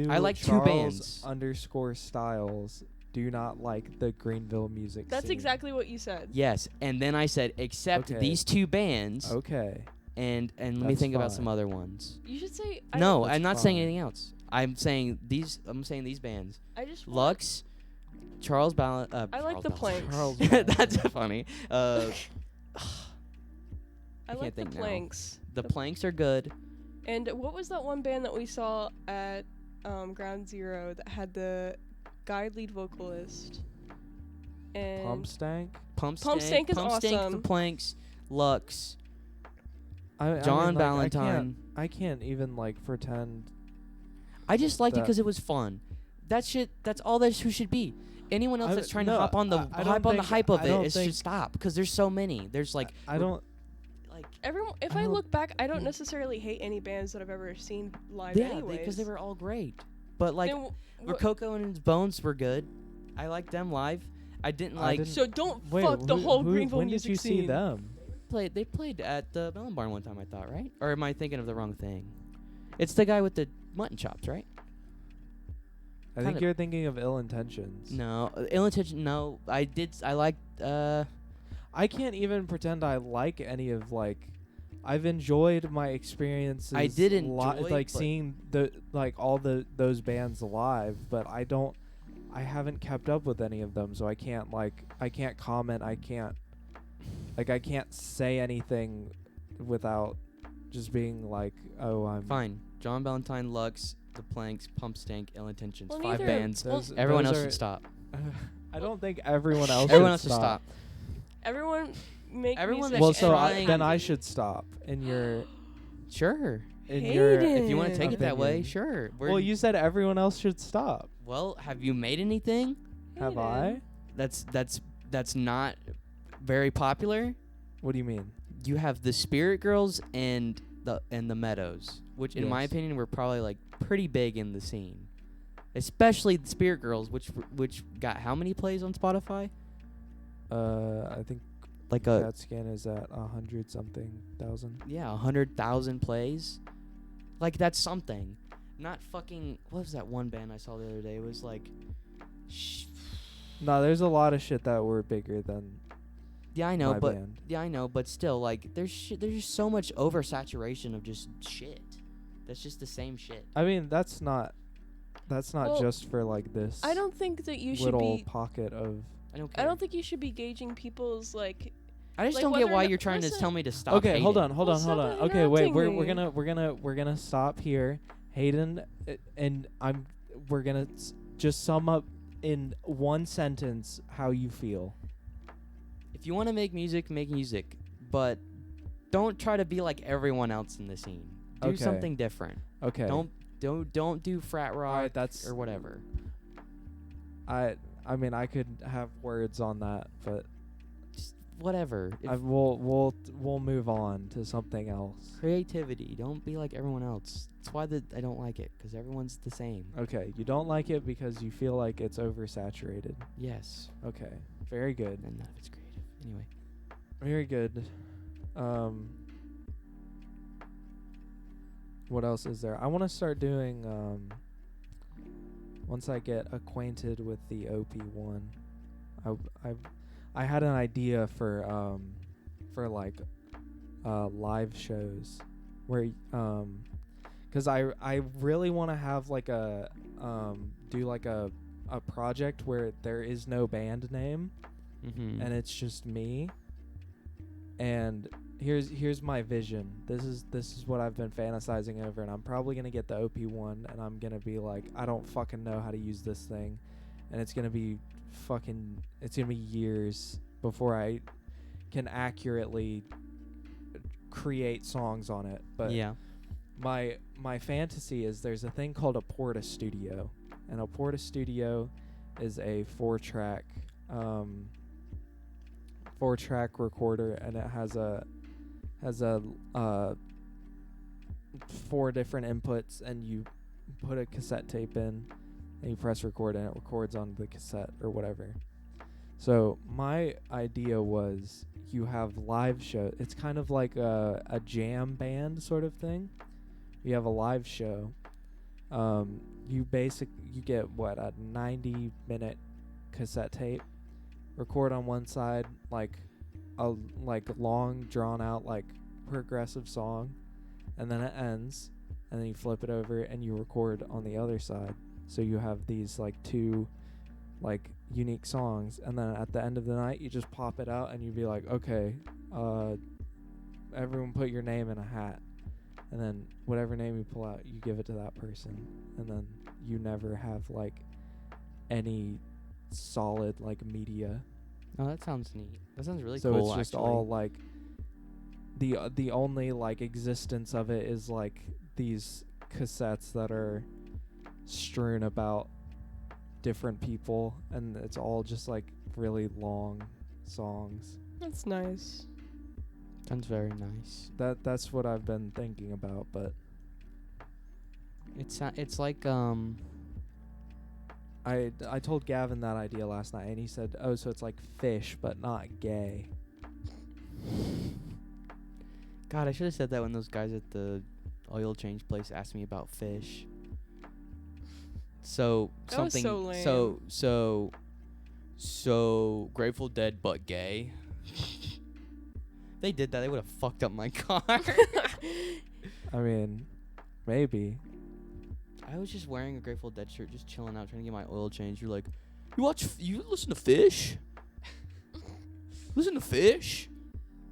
I like two Charles bands. _Styles do not like the Greenville music That's scene. exactly what you said. Yes, and then I said except Okay. these two bands, Okay. and let me That's think about some fine. other ones. You should say. No, That's I'm not saying fine. anything else. I'm saying these bands: I just. Lux, Charles Ballin. I like the planks. Charles That's funny. I can't like the think now. planks. The planks are good. And what was that one band that we saw at Ground Zero that had the guy lead vocalist? And Pump Stank. Pump Stank is Pump Stank, the awesome. planks, Lux, I John mean, like, Valentine. I can't even like pretend. I just liked it That- because it was fun. That's all that who should be. Anyone else I- that's trying no, to hop on the I don't hype on the think- hype of I it, don't it think- should stop because there's so many. There's like I don't. like everyone. If I I don't- look back, I don't necessarily hate any bands that I've ever seen live. yeah, anyways. because they were all great. But like Then Rococo and his Bones were good. I liked them live. I didn't like didn't- So don't Wait, fuck the whole Greenville when music did you scene. see them? They played at the Melon Barn one time, I thought, right? Or am I thinking of the wrong thing? It's the guy with the mutton chops, right? I think Kinda- you're thinking of Ill Intentions. No, Ill Intention. No, I liked. I can't even pretend I like any of like. I've enjoyed my experiences. I did enjoy, like but- seeing all those bands live, but I haven't kept up with any of them, so I can't comment. I can't say anything without just being like, oh, I'm Fine. John Valentine, Lux, The Planks, Pump Stank, Ill Intentions. Well, 5 neither- bands. Those- Everyone those else are- should stop. I don't think everyone else. Everyone else should should stop. Everyone make Everyone music. that Well, should so trying- then I should stop in your Sure. Hayden. If you want to take it that way, opinion. sure. Well, you said everyone else should stop. Well, have you made anything Have Hayden. I? that's not very popular? What do you mean? You have the Spirit Girls and the Meadows, which in my Yes. opinion were probably like pretty big in the scene. Especially the Spirit Girls, which got how many plays on Spotify? I think Like that scan is at 100-something,000. 100,000 plays. Like that's something. Not fucking. What was that one band I saw the other day? It was like. No, there's a lot of shit that were bigger than Yeah, I know, my but band. yeah, I know, but still, like there's just so much oversaturation of just shit. That's just the same shit. I mean, that's not Well, just for like this I don't think that you should little be. pocket of. I don't care. I don't think you should be gauging people's like. I just like, don't whether get or why not- you're trying to listen. tell me to stop. Okay, hold hating. on. Well, Okay, wait. stop We're gonna stop here, Hayden, and we're gonna just sum up in one sentence how you feel. If you want to make music, but don't try to be like everyone else in the scene. Do Okay. something different. Okay. Don't do frat rock Alright, that's or whatever. I mean, I could have words on that, but Just whatever. we'll move on to something else. Creativity. Don't be like everyone else. That's why I don't like it, because everyone's the same. Okay, you don't like it because you feel like it's oversaturated. Yes. Okay, very good. And none of it's creative. Anyway. Very good. What else is there? I want to start doing once I get acquainted with the OP1. I had an idea for like live shows where 'cause I really want to have like a do like a project where there is no band name Mm-hmm. and it's just me. And here's my vision. This is what I've been fantasizing over, and I'm probably gonna get the OP1, and I'm gonna be like, I don't fucking know how to use this thing, and it's gonna be years before I can accurately create songs on it. But yeah. my fantasy is there's a thing called a Porta Studio, and a Porta Studio is a 4-track recorder, and it has a 4 different inputs, and you put a cassette tape in and you press record and it records on the cassette or whatever. So my idea was you have live show. It's kind of like a jam band sort of thing. You have a live show. You get what, a 90-minute cassette tape. Record on one side like a long drawn out like progressive song, and then it ends, and then you flip it over and you record on the other side. So you have these like 2 like unique songs, and then at the end of the night you just pop it out and you be like, okay, everyone put your name in a hat, and then whatever name you pull out you give it to that person, and then you never have like any solid like media. Oh, that sounds neat. That sounds really So cool. it's just actually. all like the only like existence of it is like these cassettes that are strewn about different people, and it's all just like really long songs. That's nice. Sounds very nice. That's what I've been thinking about, but It's like I told Gavin that idea last night, and he said, "Oh, so it's like Fish, but not gay." God, I should have said that when those guys at the oil change place asked me about Fish. So That was something. so lame. So Grateful Dead, but gay. They did that, they would have fucked up my car. I mean, maybe. I was just wearing a Grateful Dead shirt, just chilling out, trying to get my oil changed. You're like, you listen to Fish? Listen to Fish?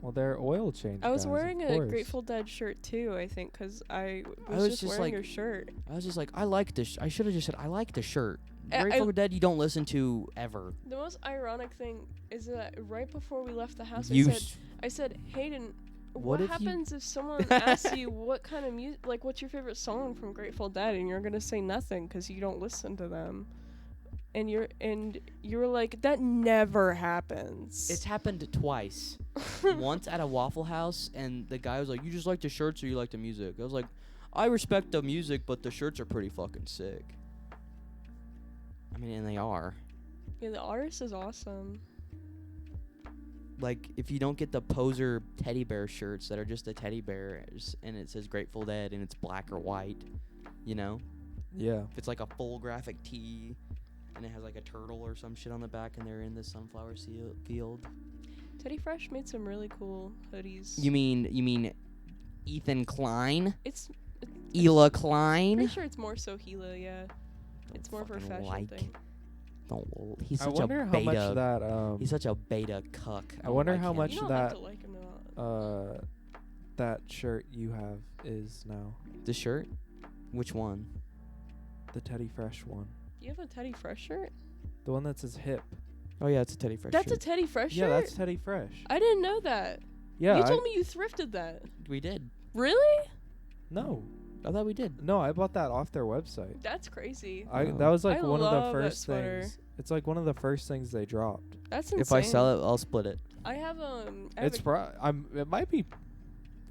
Well, they're oil change. I was guys, wearing of a course. Grateful Dead shirt too, I think, 'cause I was was just wearing like- your shirt. I was just like, I like this. I should have just said, I like the shirt. I- Grateful Dead, you don't listen to ever. The most ironic thing is that right before we left the house, You I said, Hayden, What what if you- happens if someone asks you what kind of music, like, what's your favorite song from Grateful Dead, and you're gonna say nothing 'cause you don't listen to them, and you're like, that never happens. It's happened twice. Once at a Waffle House, and the guy was like, you just like the shirts or you like the music? I was like, I respect the music, but the shirts are pretty fucking sick. I mean, and they are. Yeah, the artist is awesome. Like, if you don't get the poser teddy bear shirts that are just the teddy bears and it says Grateful Dead and it's black or white, you know? Yeah. If it's like a full graphic tee and it has like a turtle or some shit on the back and they're in the sunflower field. Teddy Fresh made some really cool hoodies. You mean Ethan Klein? It's Ela Klein? pretty sure it's more so Gila, yeah. It's more for a Fucking fashion like. thing. He's I such wonder a how beta. much that He's such a beta cuck. I wonder like how him. much You don't that have to like him a lot. that shirt you have is now. The shirt? Which one? The Teddy Fresh one. You have a Teddy Fresh shirt? The one that says hip. Oh yeah, it's a Teddy Fresh That's a shirt. Teddy Fresh Yeah, shirt? that's Teddy Fresh. I didn't know that. Yeah. You told me you thrifted that. We did. Really? No. I thought we did. No, I bought that off their website. That's crazy. That was like I one of the love that first sweater. things. It's like one of the first things they dropped. That's insane. If I sell it, I'll split it. I have It's it might be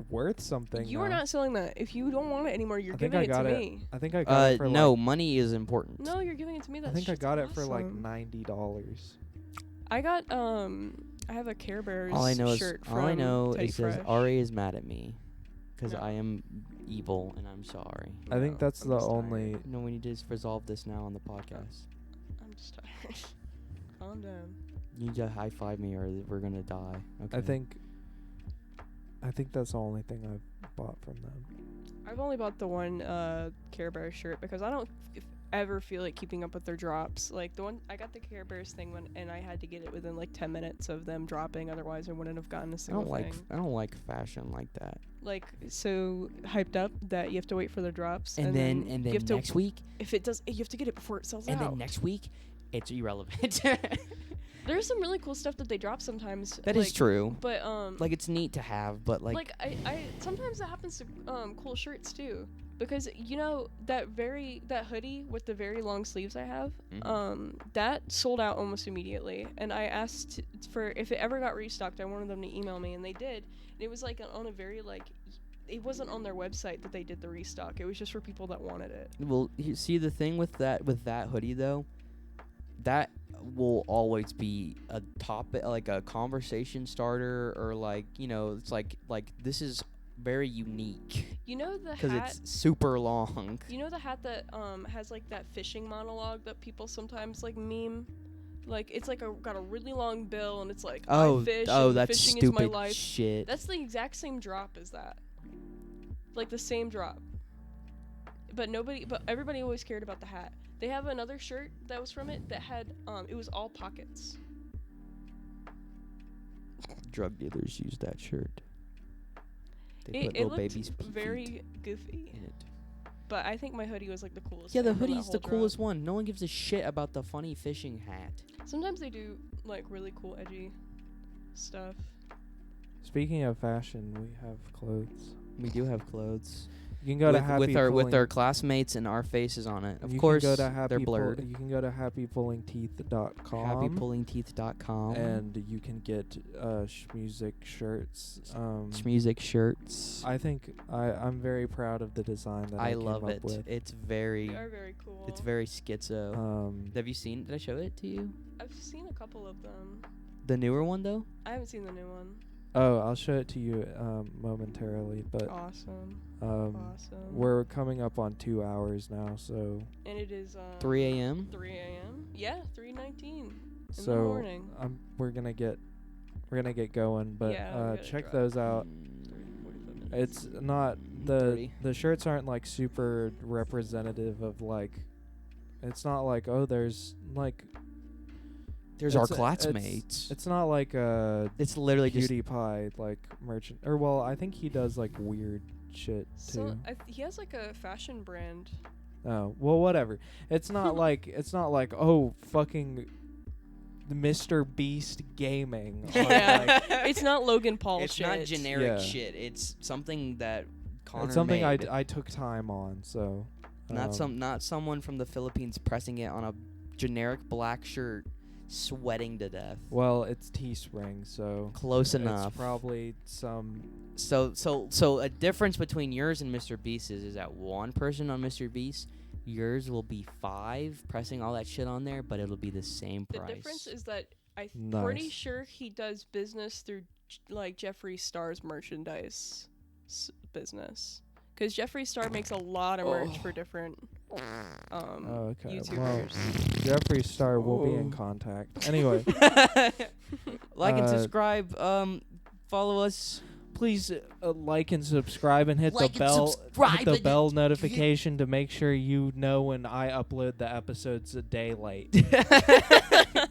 worth something. You are now. not selling that. If you don't want it anymore, you're I think giving I it got to it. me. I think I got it for no, like, money is important. No, you're giving it to me. I That think I shit's got it for like awesome. $90. I got I have a Care Bears All I know shirt is from all I know Teddy it says Fresh. Ari is mad at me because No. I am evil and I'm sorry. I think No, that's I'm the just only. tired. No, we need to just resolve this now on the podcast. I'm just tired. Calm down. You need to high five me or we're gonna die. Okay. I think that's the only thing I've bought from them. I've only bought the one Care Bears shirt because I don't ever feel like keeping up with their drops. Like the one I got the Care Bears thing and I had to get it within like 10 minutes of them dropping. Otherwise, I wouldn't have gotten a I single don't thing. I don't like fashion like that. Like so hyped up that you have to wait for the drops. And then you have next week, if it does, you have to get it before it sells out. and then next week, it's irrelevant. There's some really cool stuff that they drop sometimes. That is true. But Like it's neat to have, but like I sometimes that happens to cool shirts too. Because you know that hoodie with the very long sleeves I have, that sold out almost immediately. And I asked for if it ever got restocked, I wanted them to email me, and they did. And it was like on a very like, it wasn't on their website that they did the restock. It was just for people that wanted it. well, you see the thing with that hoodie though, that will always be a topic, like a conversation starter, or like it's like this is very unique. You know the Because hat. it's super long. You know the hat that has like that fishing monologue that people sometimes like meme. Like it's like got a really long bill and it's like I fish and that's fishing is my stupid life. shit. That's the exact same drop as that. Like the same drop. But everybody always cared about the hat. They have another shirt that was from it that had it was all pockets. Drug dealers use that shirt. They put It little looked babies' very feet goofy. in it. But I think my hoodie was like the coolest. Yeah, the thing from that hoodie's the whole drop. coolest one. No one gives a shit about the funny fishing hat. Sometimes they do like really cool edgy stuff. Speaking of fashion, we have clothes. We do have clothes. You can go to Happy with our classmates and our faces on it. Of you course, can go to they're blurred. You can go to happypullingteeth.com. Happypullingteeth.com. And you can get SCHMOOSIC shirts. SCHMOOSIC shirts. I think I'm very proud of the design that I love came it. up with. It's very They are very cool. it's very schizo. Have you seen? Did I show it to you? I've seen a couple of them. The newer one though. I haven't seen the new one. Oh, I'll show it to you momentarily. But Awesome. we're coming up on 2 hours now, so. And it is 3 a.m. 3 a.m. Yeah, 3:19 in the So morning. we're gonna get going, but Yeah, we gotta check drive. those out. 45 minutes. It's not 30. the shirts aren't like super representative of like. It's not like there's like. There's our it's- classmates. It's not like a It's literally just PewDiePie like merchant, or well, I think he does like weird shit So too. he has like a fashion brand. Oh well, whatever. It's not like fucking Mr. Beast gaming. on, Yeah. like, It's not Logan Paul it's shit. not generic Yeah. shit. It's something that Connor it's something made. I took time on. So Not someone from the Philippines pressing it on a generic black shirt, sweating to death. Well, it's Teespring, so Close enough. It's probably some. So a difference between yours and Mr. Beast is that one person on Mr. Beast, yours will be 5 pressing all that shit on there, but it'll be the same The price. difference is that I'm Nice. pretty sure he does business through like Jeffree Star's merchandise business. Because Jeffree Star makes a lot of merch for different Okay. Well, YouTubers. Jeffree Star will be in Oh. contact. Anyway, Like and Uh, subscribe. Follow us. please like and subscribe and hit Like the and bell. subscribe Hit the and bell notification to make sure you know when I upload the episodes a day late.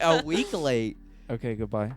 A week late. Okay. Goodbye.